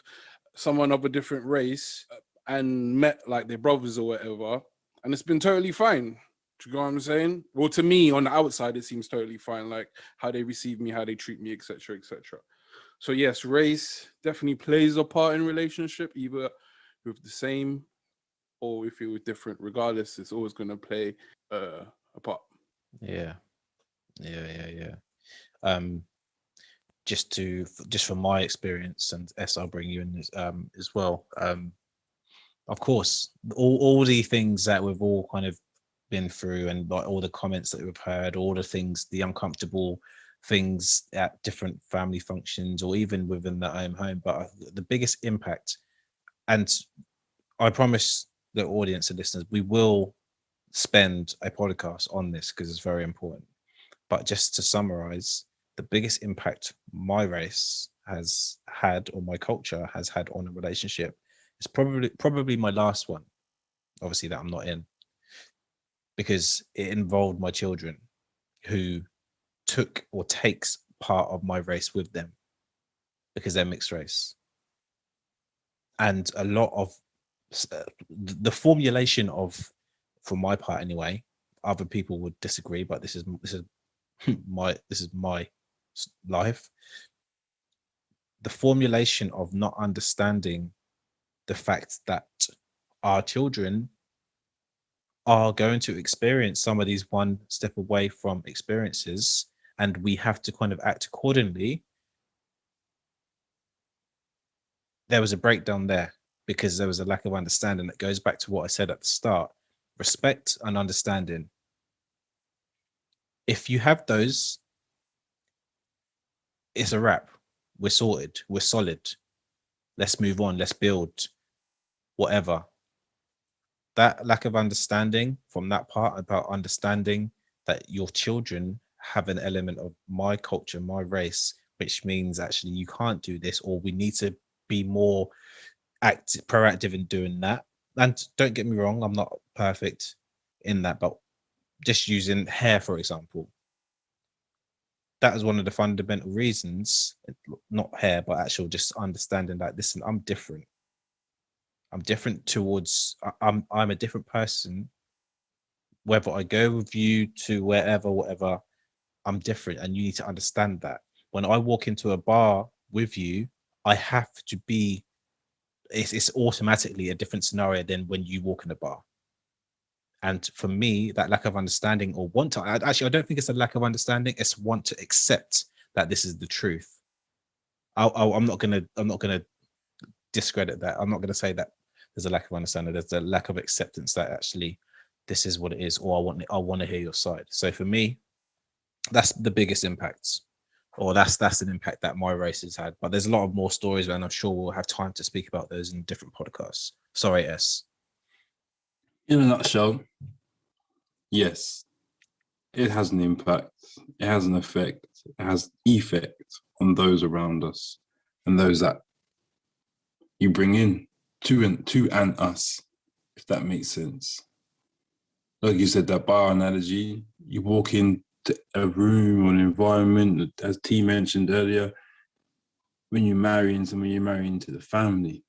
someone of a different race and met like their brothers or whatever, and it's been totally fine. Do you know what I'm saying? Well, to me, on the outside, it seems totally fine, like how they receive me, how they treat me, etc. etc. So yes, race definitely plays a part in relationship, either with the same or if it was different. Regardless, it's always going to play a part. Yeah. Just from my experience, and I'll bring you in as well. Of course, all the things that we've all kind of been through, and like all the comments that we've heard, all the things, the uncomfortable things at different family functions, or even within the own home. But the biggest impact, and I promise the audience and listeners, we will spend a podcast on this because it's very important. But just to summarize, the biggest impact my race has had, or my culture has had, on a relationship is probably my last one, obviously, that I'm not in, because it involved my children, who took or takes part of my race with them because they're mixed race. And a lot of the formulation of, for my part anyway, other people would disagree, but this is my life. The formulation of not understanding the fact that our children are going to experience some of these one step away from experiences, and we have to kind of act accordingly. There was a breakdown there because there was a lack of understanding. That goes back to what I said at the start: respect and understanding. If you have those, it's a wrap. We're sorted. We're solid. Let's move on. Let's build whatever. That lack of understanding from that part, about understanding that your children have an element of my culture, my race, which means actually you can't do this, or we need to be more proactive in doing that. And don't get me wrong, I'm not perfect in that, but just using hair, for example, that is one of the fundamental reasons, not hair, but actual just understanding that, listen, I'm different. I'm different towards, I'm a different person. Whether I go with you to wherever, whatever, I'm different, and you need to understand that. When I walk into a bar with you, I have to be, it's automatically a different scenario than when you walk in a bar. And for me, that lack of understanding, or want to, actually, I don't think it's a lack of understanding. It's want to accept that this is the truth. I'm not gonna discredit that. I'm not gonna say that there's a lack of understanding. There's a lack of acceptance that actually this is what it is, or I want to hear your side. So for me, that's the biggest impact, or that's an impact that my race has had. But there's a lot of more stories, and I'm sure we'll have time to speak about those in different podcasts. Sorry, S. In a nutshell, yes, it has an impact. It has an effect. It has effect on those around us and those that you bring in to and us, if that makes sense. Like you said, that bar analogy, you walk into a room or an environment, as T mentioned earlier, when you're marrying someone, you're marrying into the family.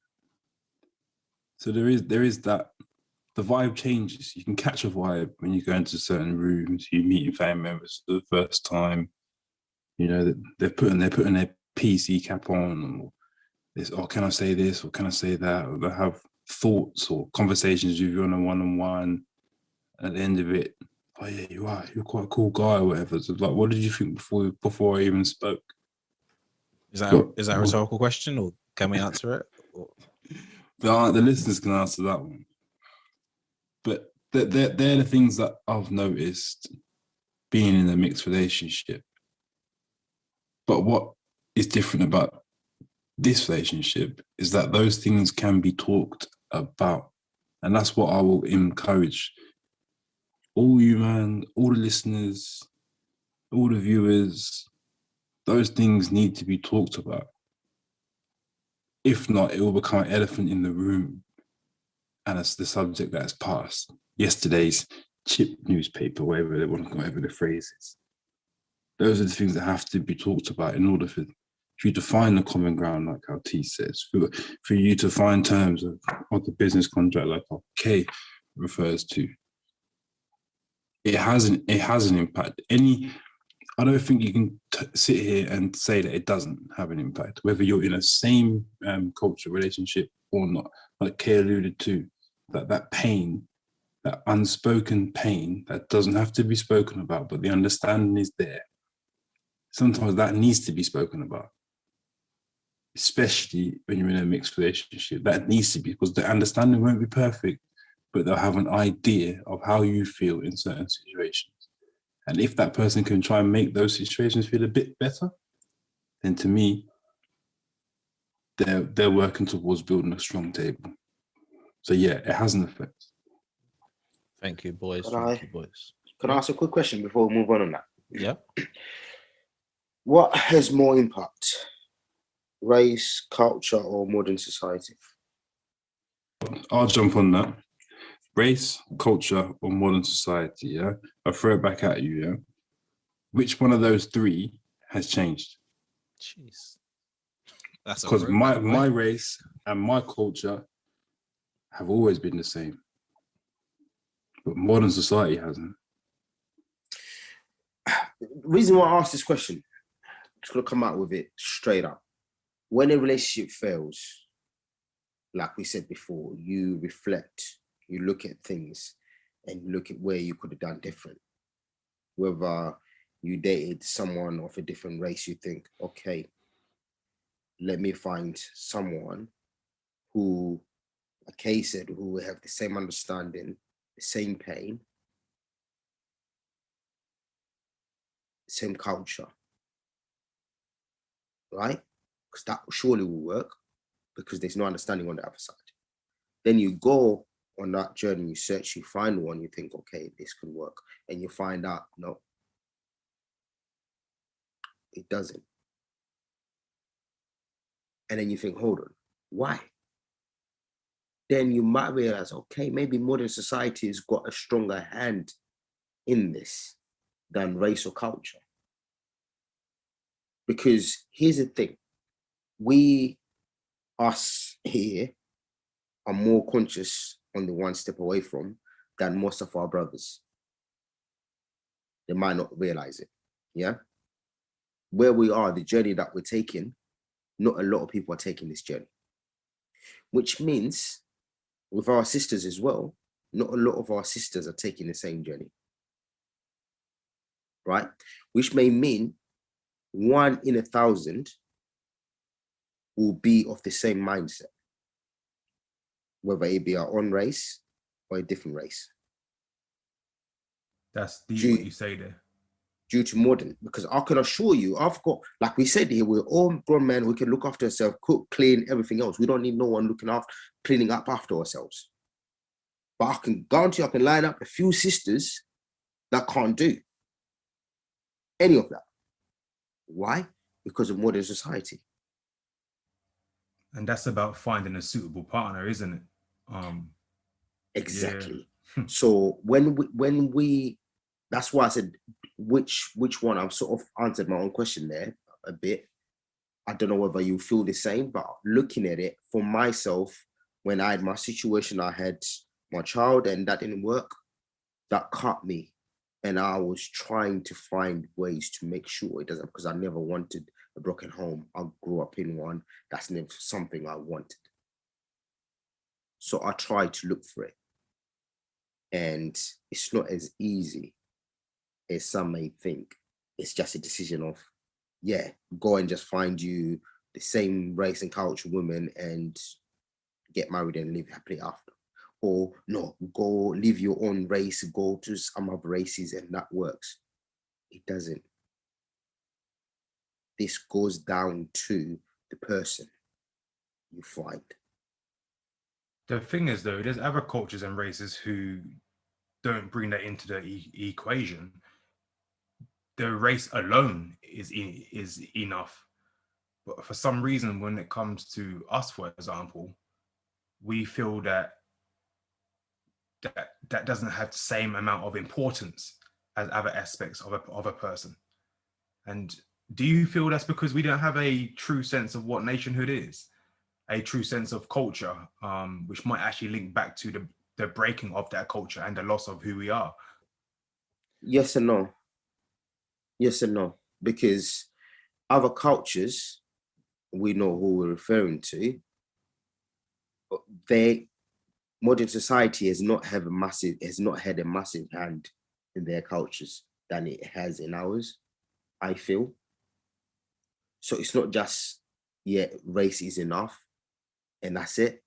So there is that, the vibe changes. You can catch a vibe when you go into certain rooms, you meet your family members for the first time. You know, they're putting their PC cap on, or this, or can I say this, or can I say that? Or they have thoughts or conversations with you on a one-on-one. At the end of it, oh yeah, you're quite a cool guy, or whatever. So like, what did you think before I even spoke? Is that a rhetorical question, or can we answer it? Or... The listeners can answer that one. But they're the things that I've noticed being in a mixed relationship. But what is different about this relationship is that those things can be talked about. And that's what I will encourage all you, man, all the listeners, all the viewers. Those things need to be talked about. If not, it will become an elephant in the room. And it's the subject that's passed. Yesterday's chip newspaper, whatever the phrase is. Those are the things that have to be talked about in order for you to find the common ground, like how T says, for you to find terms of the business contract, like how K refers to. It has an impact. I don't think you can sit here and say that it doesn't have an impact, whether you're in a same culture relationship or not. Like Kay alluded to, that pain, that unspoken pain that doesn't have to be spoken about, but the understanding is there. Sometimes that needs to be spoken about, especially when you're in a mixed relationship. That needs to be, because the understanding won't be perfect, but they'll have an idea of how you feel in certain situations. And if that person can try and make those situations feel a bit better, then to me, they're working towards building a strong table. So yeah, it has an effect. Thank you, boys. Can Thank I- you, boys. Can I ask a quick question before we move on that? Yeah. What has more impact? Race, culture, or modern society? I'll jump on that. Race, culture, or modern society, yeah? I'll throw it back at you, yeah? Which one of those three has changed? Jeez. That's a Because throwback, my boy. race and my culture have always been the same. But modern society hasn't. The reason why I asked this question, I'm just going to come out with it straight up. When a relationship fails, like we said before, you reflect, you look at things, and you look at where you could have done different. Whether you dated someone of a different race, you think, okay, let me find someone who, like Kay said, who will have the same understanding, the same pain, same culture, right? Because that surely will work, because there's no understanding on the other side. Then you go on that journey, you search, you find one, you think, okay, this can work. And you find out, no, it doesn't. And then you think, hold on, why? Then you might realize, okay, maybe modern society has got a stronger hand in this than race or culture. Because here's the thing, us here, are more conscious on the one step away from than most of our brothers. They might not realize it, yeah? Where we are, the journey that we're taking, not a lot of people are taking this journey. Which means, with our sisters as well, not a lot of our sisters are taking the same journey, right? Which may mean 1 in 1,000 will be of the same mindset, whether it be our own race or a different race. That's deep what you say there. Due to modern, because I can assure you, I've got, like we said here, we're all grown men, we can look after ourselves, cook, clean, everything else. We don't need no one cleaning up after ourselves. But I can guarantee I can line up a few sisters that can't do any of that. Why? Because of modern society. And that's about finding a suitable partner, isn't it? Exactly. Yeah. So when we, that's why I said which one. I've sort of answered my own question there a bit. I don't know whether you feel the same, but looking at it for myself, when I had my situation, I had my child and that didn't work, that cut me. And I was trying to find ways to make sure it doesn't, because I never wanted a broken home. I grew up in one. That's never something I wanted. So I tried to look for it. And it's not as easy as some may think. It's just a decision of, yeah, go and just find you the same race and culture woman and get married and live happily after. Or no, go live your own race, go to some other races and that works. It doesn't. This goes down to the person. you find. The thing is, though, there's other cultures and races who don't bring that into the equation. The race alone is enough. But for some reason, when it comes to us, for example, we feel that doesn't have the same amount of importance as other aspects of a person. And do you feel that's because we don't have a true sense of what nationhood is, a true sense of culture, which might actually link back to the breaking of that culture and the loss of who we are? Yes and no. Yes and no. Because other cultures, we know who we're referring to, modern society has not had a massive hand in their cultures than it has in ours, I feel. So it's not just, race is enough and that's it.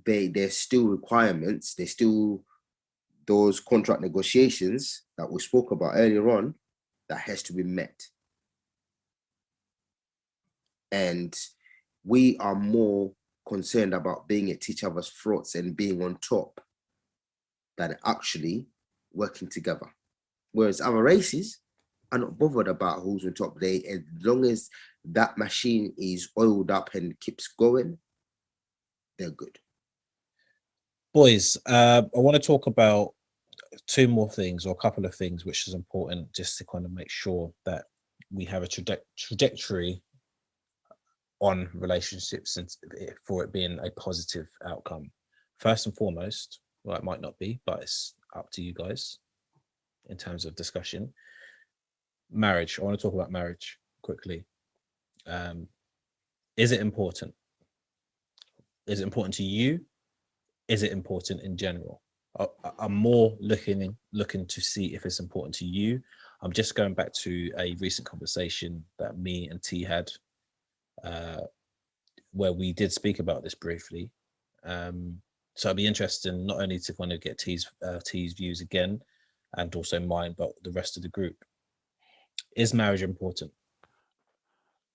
There's still requirements, there's still those contract negotiations that we spoke about earlier on that has to be met. And we are more concerned about being at each other's throats and being on top than actually working together. Whereas other races are not bothered about who's on top. As long as that machine is oiled up and keeps going, they're good. Boys, I want to talk about two more things, or a couple of things, which is important just to kind of make sure that we have a trajectory on relationships and for it being a positive outcome. First and foremost, well, it might not be, but it's up to you guys in terms of discussion. Marriage. I want to talk about marriage quickly. Is it important? Is it important to you? Is it important in general? I'm more looking to see if it's important to you. I'm just going back to a recent conversation that me and T had, where we did speak about this briefly. So I'd be interested not only to kind of get T's views again, and also mine, but the rest of the group. Is marriage important?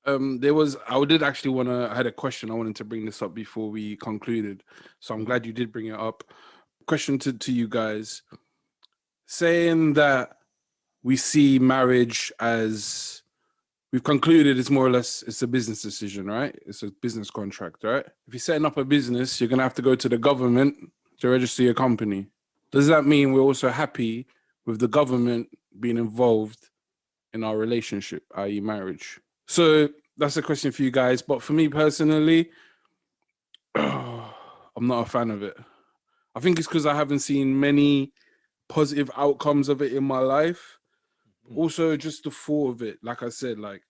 I had a question. I wanted to bring this up before we concluded. So I'm glad you did bring it up. Question to you guys. Saying that we see marriage as, we've concluded it's more or less, it's a business decision, right? It's a business contract, right? If you're setting up a business, you're going to have to go to the government to register your company. Does that mean we're also happy with the government being involved in our relationship, i.e. marriage? So that's a question for you guys. But for me personally, I'm not a fan of it. I think it's because I haven't seen many positive outcomes of it in my life. Also, just the thought of it, like I said, like,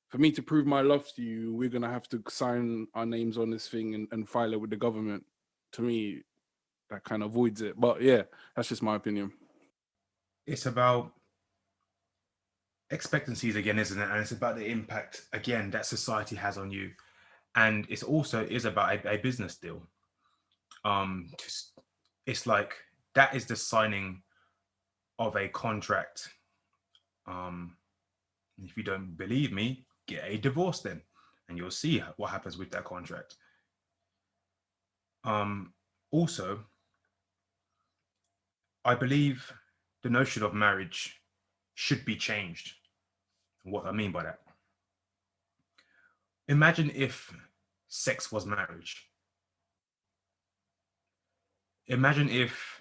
for me to prove my love to you, we're going to have to sign our names on this thing and file it with the government. To me, that kind of avoids it. But yeah, that's just my opinion. It's about expectancies again, isn't it? And it's about the impact, again, that society has on you. And it's also is about a business deal. It's like, that is the signing of a contract. If you don't believe me, get a divorce then, and you'll see what happens with that contract. Also, I believe the notion of marriage should be changed. What I mean by that: imagine if sex was marriage. Imagine if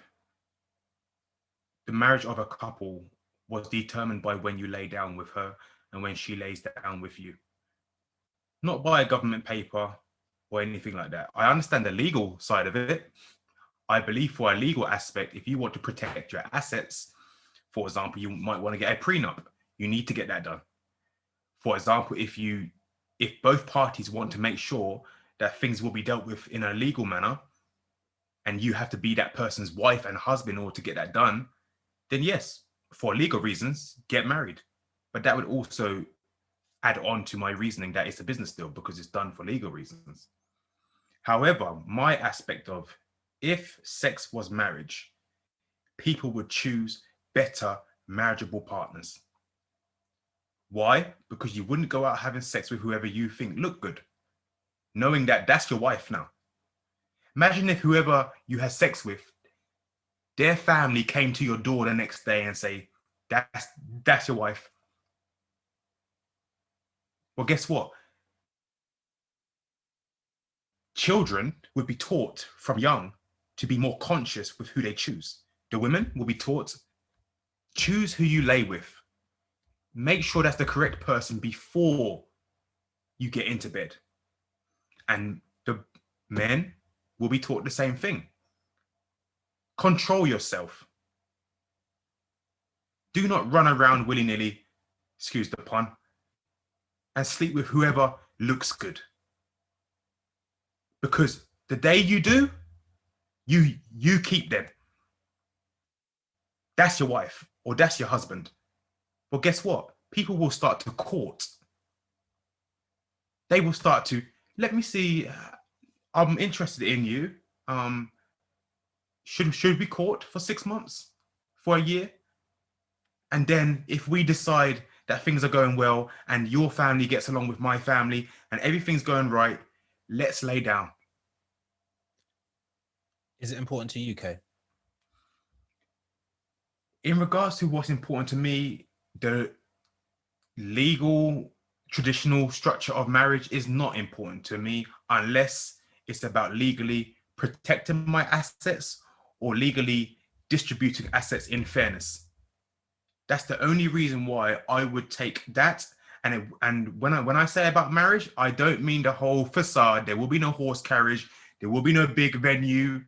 the marriage of a couple was determined by when you lay down with her and when she lays down with you. Not by a government paper or anything like that. I understand the legal side of it. I believe for a legal aspect, if you want to protect your assets, for example, you might want to get a prenup. You need to get that done. For example, if both parties want to make sure that things will be dealt with in a legal manner, and you have to be that person's wife and husband in order to get that done, then yes, for legal reasons, get married. But that would also add on to my reasoning that it's a business deal because it's done for legal reasons. However, my aspect of, if sex was marriage, people would choose better marriageable partners. Why? Because you wouldn't go out having sex with whoever you think look good. knowing that that's your wife now. Imagine if whoever you had sex with, their family came to your door the next day and say, that's your wife. Well, guess what? Children would be taught from young to be more conscious with who they choose. The women will be taught, choose who you lay with. Make sure that's the correct person before you get into bed. And the men will be taught the same thing. Control yourself. Do not run around willy-nilly, excuse the pun, and sleep with whoever looks good. Because the day you do, you keep them. That's your wife or that's your husband. Well, guess what? People will start to court. They will start to, let me see, I'm interested in you. Should we court for 6 months, for a year? And then if we decide that things are going well and your family gets along with my family and everything's going right, let's lay down. Is it important to you, Kay? In regards to what's important to me, the legal traditional structure of marriage is not important to me unless it's about legally protecting my assets or legally distributing assets in fairness. That's the only reason why I would take that. And when I say about marriage, I don't mean the whole facade. There will be no horse carriage. There will be no big venue.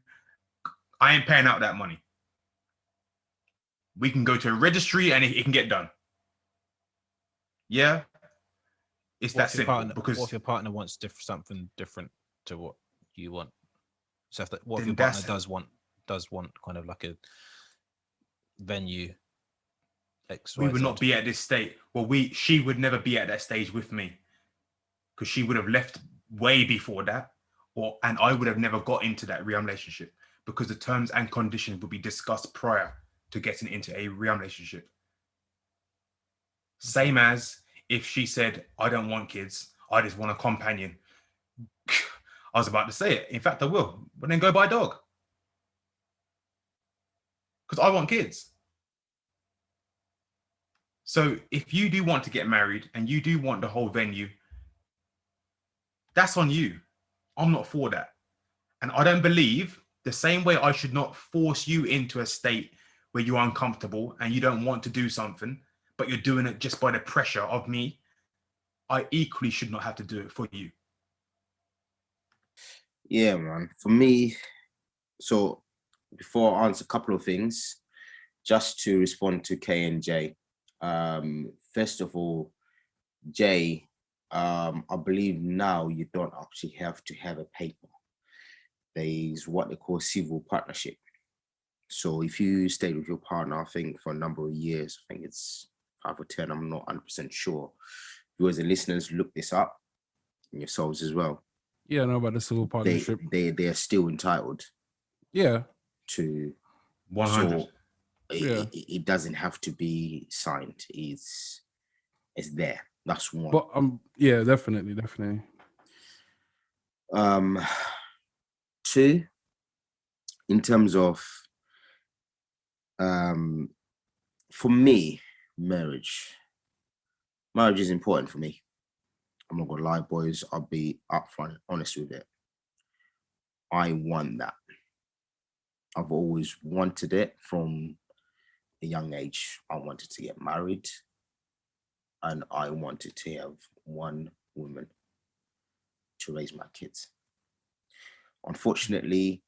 I ain't paying out that money. We can go to a registry and it can get done. Yeah, it's that simple. Because what if your partner wants something different to what you want? So what if then your partner does want kind of like a venue? We would not be at this state. Well, she would never be at that stage with me because she would have left way before that, and I would have never got into that relationship because the terms and conditions would be discussed prior to getting into a relationship. Same as if she said, I don't want kids, I just want a companion. I was about to say it. In fact, I will, but then go buy a dog. Because I want kids. So if you do want to get married and you do want the whole venue, that's on you. I'm not for that. And I don't believe the same way I should not force you into a state where you're uncomfortable and you don't want to do something, but you're doing it just by the pressure of me. I equally should not have to do it for you. Yeah, man. For me, so before I answer a couple of things, just to respond to K and J. First of all, Jay, I believe now you don't actually have to have a paper. There is what they call civil partnership. So if you stay with your partner, I think for a number of years, I think it's 5 or 10, I'm not 100% sure. You as the listeners, look this up and yourselves as well. Yeah, I know about the civil partnership. They are still entitled. Yeah. To 100. So it doesn't have to be signed. It's there. That's one. But yeah, definitely. Two, in terms of for me, marriage is important for me. I'm not gonna lie, boys. I'll be upfront, honest with it. I want that. I've always wanted it from a young age. I wanted to get married and I wanted to have one woman to raise my kids. Unfortunately,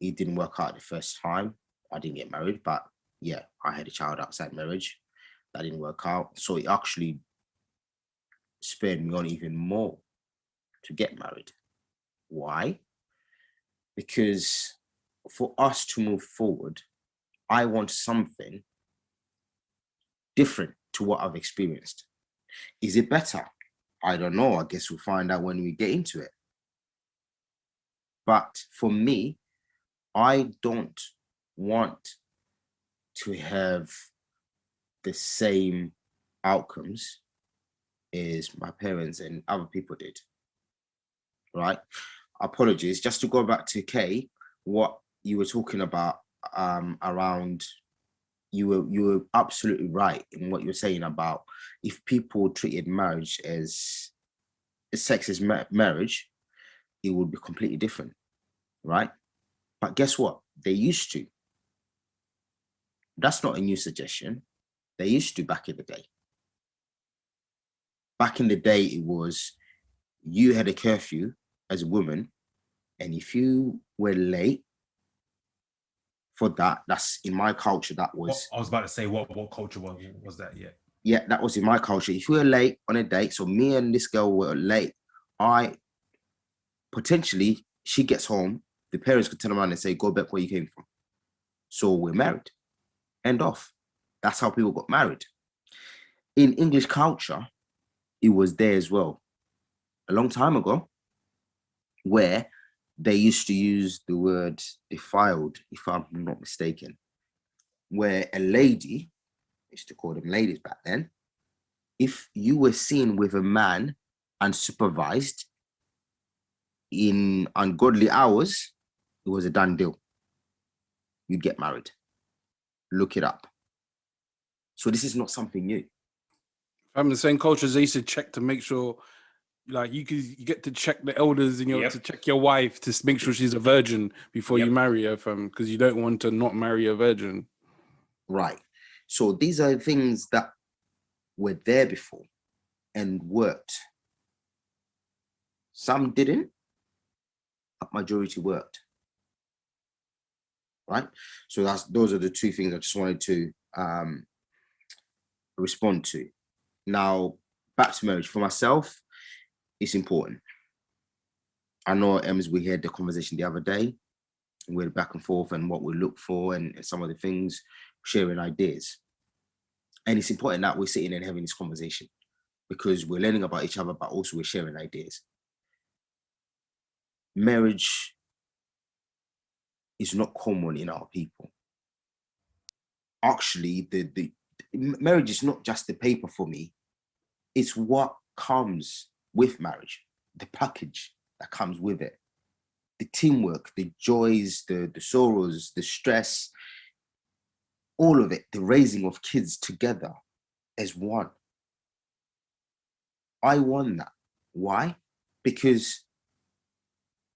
it didn't work out the first time. I didn't get married, but yeah, I had a child outside marriage. That didn't work out. So it actually spurred me on even more to get married. Why? Because for us to move forward, I want something different to what I've experienced. Is it better? I don't know. I guess we'll find out when we get into it. But for me, I don't want to have the same outcomes as my parents and other people did. right? Apologies. Just to go back to Kay, what you were talking about around, you were absolutely right in what you're saying about if people treated marriage as sex as marriage, it would be completely different, right? But guess what? They used to. That's not a new suggestion. They used to back in the day. Back in the day, it was you had a curfew as a woman, and if you were late for that, that's in my culture. That was. I was about to say what culture was that? Yeah. Yeah, that was in my culture. If you were late on a date, so me and this girl were late, I potentially, she gets home, the parents could turn around and say, go back where you came from. So we're married. End off. That's how people got married. In English culture, it was there as well. A long time ago, where they used to use the word defiled, if I'm not mistaken, where a lady, used to call them ladies back then, if you were seen with a man unsupervised in ungodly hours, it was a done deal. You'd get married. Look it up. So this is not something new. I'm the same cultures. They used to check to make sure, like you get to check the elders and Yep. to check your wife to make sure she's a virgin before Yep. you marry her, because you don't want to not marry a virgin. Right. So these are things that were there before and worked. Some didn't, but majority worked. Right. So those are the two things I just wanted to respond to. Now, back to marriage. For myself, it's important. I know, Ems, we had the conversation the other day. We're back and forth and what we look for and some of the things, sharing ideas. And it's important that we're sitting and having this conversation because we're learning about each other, but also we're sharing ideas. Marriage is not common in our people. Actually, the marriage is not just the paper for me. It's what comes with marriage, the package that comes with it, the teamwork, the joys, the sorrows, the stress, all of it, the raising of kids together as one. I won that. Why? Because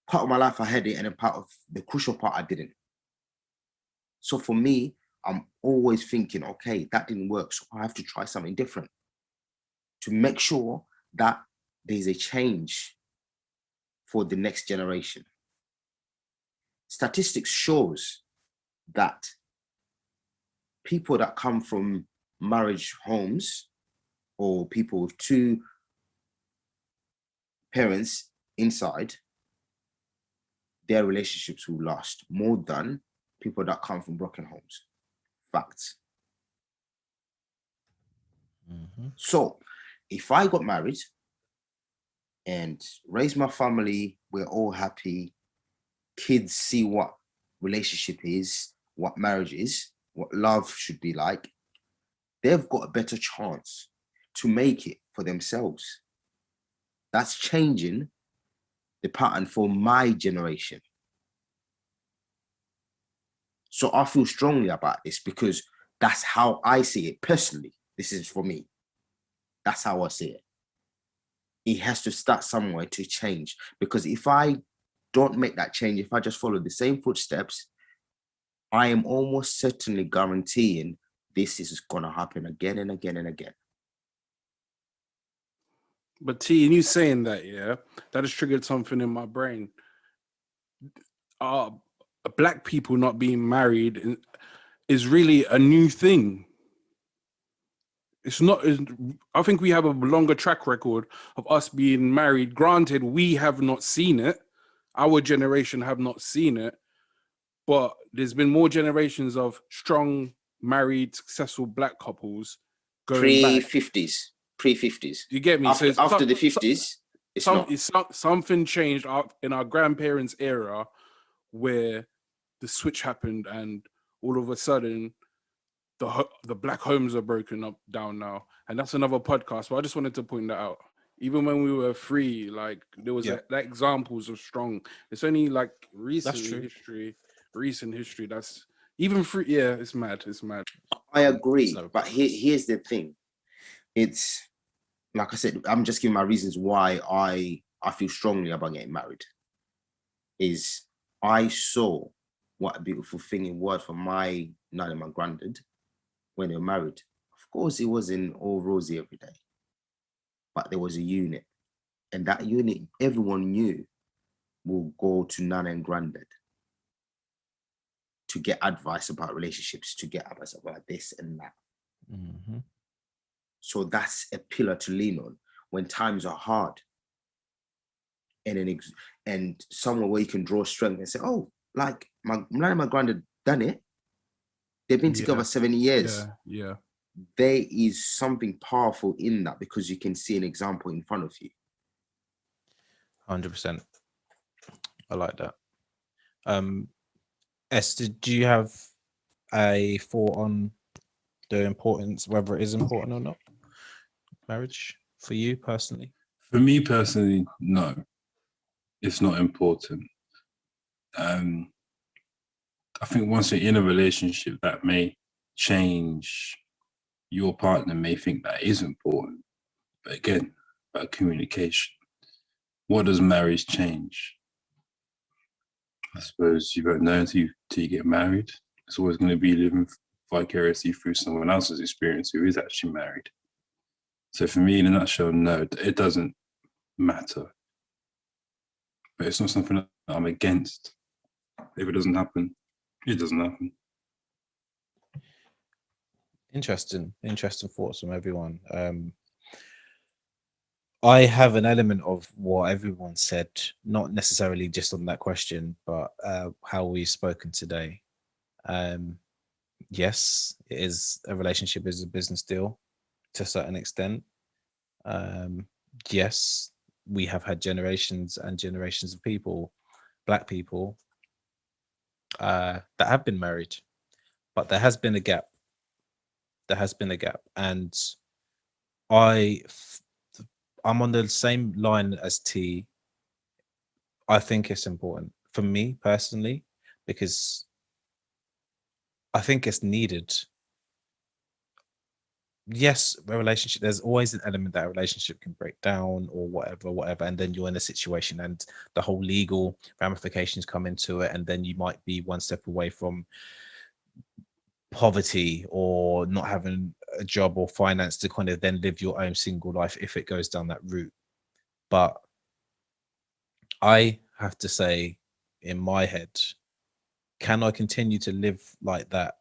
part of my life I had it, and a part of the crucial part I didn't. So for me, I'm always thinking, okay, that didn't work, so I have to try something different to make sure that there's a change for the next generation. Statistics shows that people that come from marriage homes or people with two parents inside, their relationships will last more than people that come from broken homes. Facts. Mhm. So if I got married and raised my family, we're all happy, kids see what relationship is, what marriage is, what love should be like, they've got a better chance to make it for themselves. That's changing the pattern for my generation. So I feel strongly about this because that's how I see it personally. This is for me. That's how I see it. It has to start somewhere to change, because if I don't make that change, if I just follow the same footsteps, I am almost certainly guaranteeing this is going to happen again and again and again. But T, and you saying that, yeah, that has triggered something in my brain. Black people not being married is really a new thing. It's not. I think we have a longer track record of us being married. Granted, we have not seen it. Our generation have not seen it. But there's been more generations of strong, married, successful black couples going back. Pre-50s. You get me? After the 50s, something changed in our grandparents' era where the switch happened and all of a sudden the black homes are broken up down now. And that's another podcast, but I just wanted to point that out. even when we were free, like there was Yeah. that examples of strong. It's only like true. recent history that's even free. Yeah, it's mad. It's mad. I It's agree, no but here's the thing. It's like I said, I'm just giving my reasons why I feel strongly about getting married. Is I saw what a beautiful thing it was for my nan and my granddad when they were married. Of course, it wasn't all rosy every day, but there was a unit, and that unit everyone knew will go to nana and granddad to get advice about relationships, to get advice about this and that. Mhm. So that's a pillar to lean on when times are hard, and somewhere where you can draw strength and say, oh, like my nana and my granddad done it. They've been together 70 years. Yeah. There is something powerful in that because you can see an example in front of you. 100%. I like that. Esther, do you have a thought on the importance, whether it is important or not, marriage for you personally? For me personally, no, it's not important. I think once you're in a relationship, that may change. Your partner may think that is important, but again, about communication. What does marriage change? I suppose you don't know until you get married. It's always going to be living vicariously through someone else's experience who is actually married. So for me, in a nutshell, no, it doesn't matter. But it's not something that I'm against. If it doesn't happen, it doesn't happen. Interesting thoughts from everyone. I have an element of what everyone said, not necessarily just on that question, but how we've spoken today. Yes, it is a relationship is a business deal to a certain extent. Um, yes, we have had generations and generations of people, black people, that have been married, but there has been a gap. There has been a gap, and I, f- I'm on the same line as T. I think it's important for me personally because I think it's needed. Yes, a relationship, there's always an element that a relationship can break down or whatever, and then you're in a situation and the whole legal ramifications come into it, and then you might be one step away from poverty or not having a job or finance to kind of then live your own single life if it goes down that route. But I have to say, in my head, can I continue to live like that?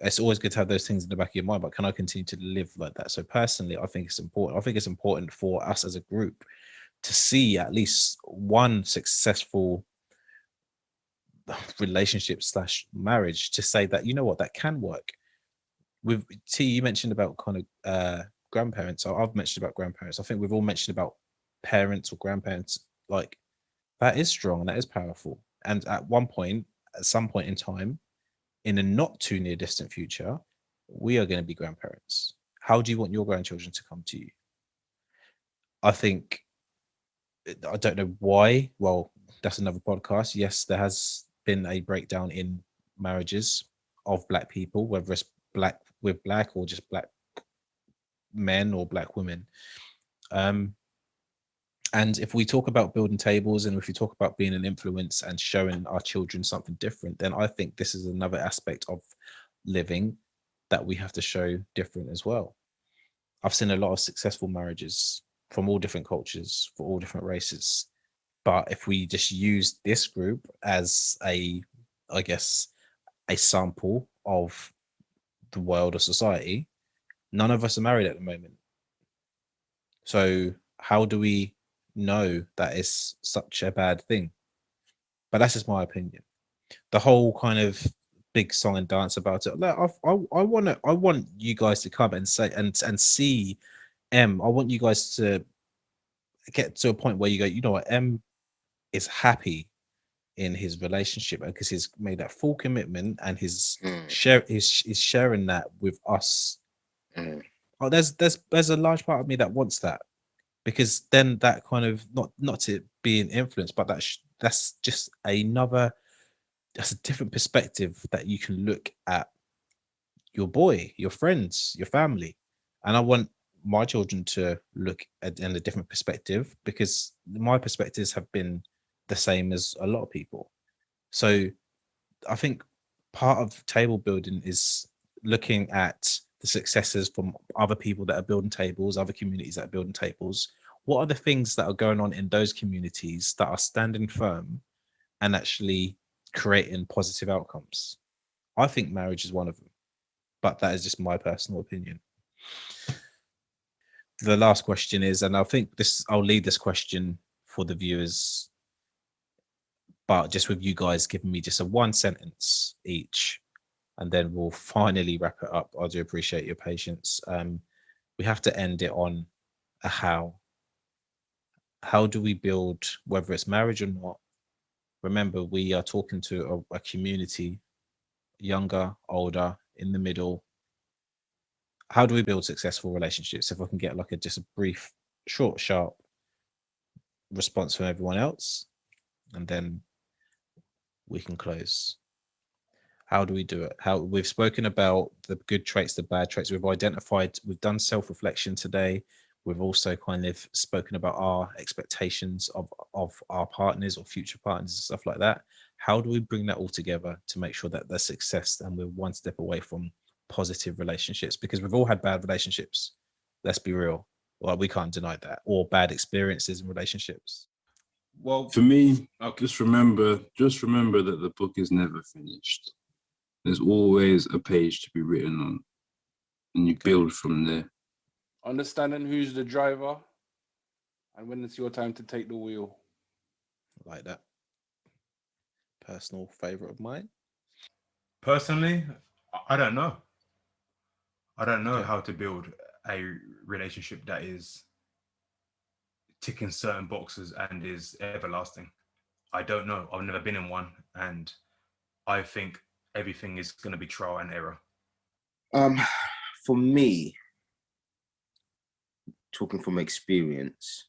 It's always good to have those things in the back of your mind, but can I continue to live like that? So personally, I think it's important. I think it's important for us as a group to see at least one successful relationship slash marriage to say that, you know what, that can work. With T, you mentioned about kind of grandparents. I've mentioned about grandparents. I think we've all mentioned about parents or grandparents. Like, that is strong and that is powerful. And at one point, at some point in time, in a not too near distant future, we are going to be grandparents. How do you want your grandchildren to come to you? I think, I don't know why. Well, that's another podcast. Yes, there has been a breakdown in marriages of black people, whether it's black with black or just black men or black women. Um, and if we talk about building tables and if we talk about being an influence and showing our children something different, then I think this is another aspect of living that we have to show different as well. I've seen a lot of successful marriages from all different cultures for all different races. But if we just use this group as a, I guess, a sample of the world or society, none of us are married at the moment. So how do we know that it's such a bad thing? But that's just my opinion. The whole kind of big song and dance about it. Look, I want you guys to come and say and see M. I want you guys to get to a point where you go, you know what, M is happy in his relationship because he's made that full commitment and he's Mm, sharing that with us. mm. Oh, there's a large part of me that wants that, because then that kind of not to being influenced, but that's just that's a different perspective that you can look at your boy, your friends, your family. And I want my children to look at in a different perspective, because my perspectives have been the same as a lot of people. So I think part of table building is looking at the successes from other people that are building tables, other communities that are building tables. What are the things that are going on in those communities that are standing firm and actually creating positive outcomes? I think marriage is one of them, but that is just my personal opinion. The last question is, and I think I'll leave this question for the viewers, but just with you guys giving me just a one sentence each, and then we'll finally wrap it up. I do appreciate your patience. We have to end it on a how. How do we build, whether it's marriage or not? Remember, we are talking to a community, younger, older, in the middle. How do we build successful relationships? If I can get like just a brief, short, sharp response from everyone else, and then we can close. How do we do it? How we've spoken about the good traits, the bad traits. We've done self-reflection today. We've also kind of spoken about our expectations of our partners or future partners and stuff like that. How do we bring that all together to make sure that there's success and we're one step away from positive relationships? Because we've all had bad relationships. Let's be real. Well, we can't deny that, or bad experiences in relationships. Well, For me, okay. just remember that the book is never finished. There's always a page to be written on, and you build from there. Understanding who's the driver and when it's your time to take the wheel. Like that. Personal favorite of mine. Personally, I don't know. I don't know Okay. how to build a relationship that is ticking certain boxes and is everlasting. I don't know. I've never been in one, and I think everything is going to be trial and error. For me, talking from experience,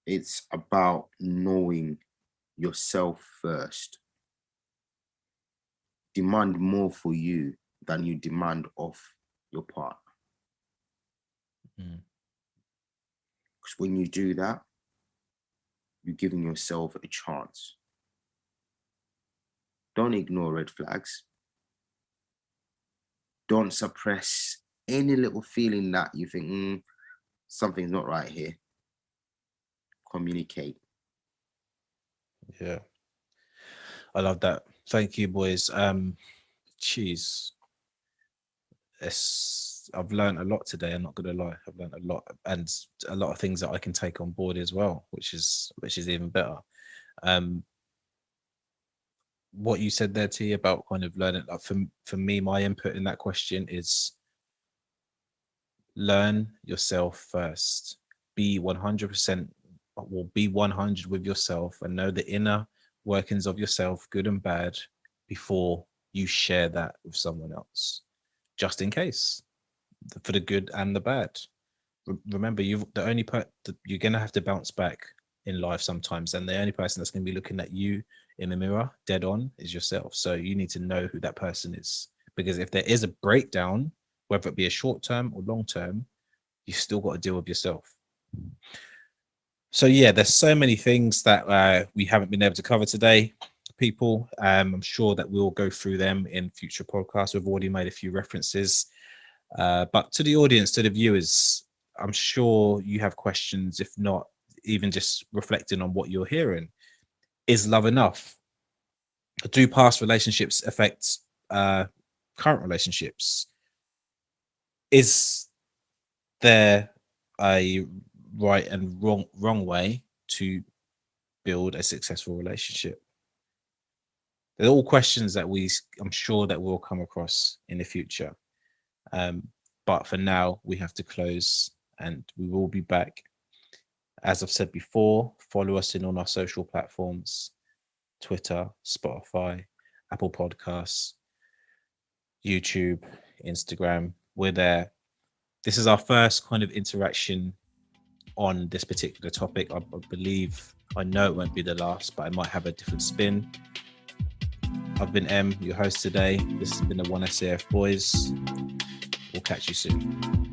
it's about knowing yourself first. Demand more for you than you demand of your partner. Mm. Because when you do that, you're giving yourself a chance. Don't ignore red flags. Don't suppress any little feeling that you think something's not right here. Communicate. Yeah. I love that. Thank you, boys. Cheese. I've learned a lot today. I'm not gonna lie. I've learned a lot, and a lot of things that I can take on board as well, which is even better. Um, what you said there, T, about kind of learning. Like for me, my input in that question is learn yourself first. Be 100%. Will be 100 with yourself and know the inner workings of yourself, good and bad, before you share that with someone else, just in case, for the good and the bad. Remember, you're gonna have to bounce back in life sometimes, and the only person that's gonna be looking at you in the mirror, dead on, is yourself. So you need to know who that person is, because if there is a breakdown, whether it be a short term or long term, you still got to deal with yourself. So yeah, there's so many things that we haven't been able to cover today, people. I'm sure that we'll go through them in future podcasts. We've already made a few references, but to the audience, to the viewers, I'm sure you have questions. If not, even just reflecting on what you're hearing. Is love enough? Do past relationships affect current relationships? Is there a right and wrong way to build a successful relationship? They're all questions that I'm sure that we'll come across in the future. But for now, we have to close, and we will be back. As I've said before, follow us in on our social platforms: Twitter, Spotify, Apple Podcasts, YouTube, Instagram. we're there. This is our first kind of interaction on this particular topic. I believe, I know it won't be the last, but I might have a different spin. I've been M, your host today. This has been the 1SAF Boys. We'll catch you soon.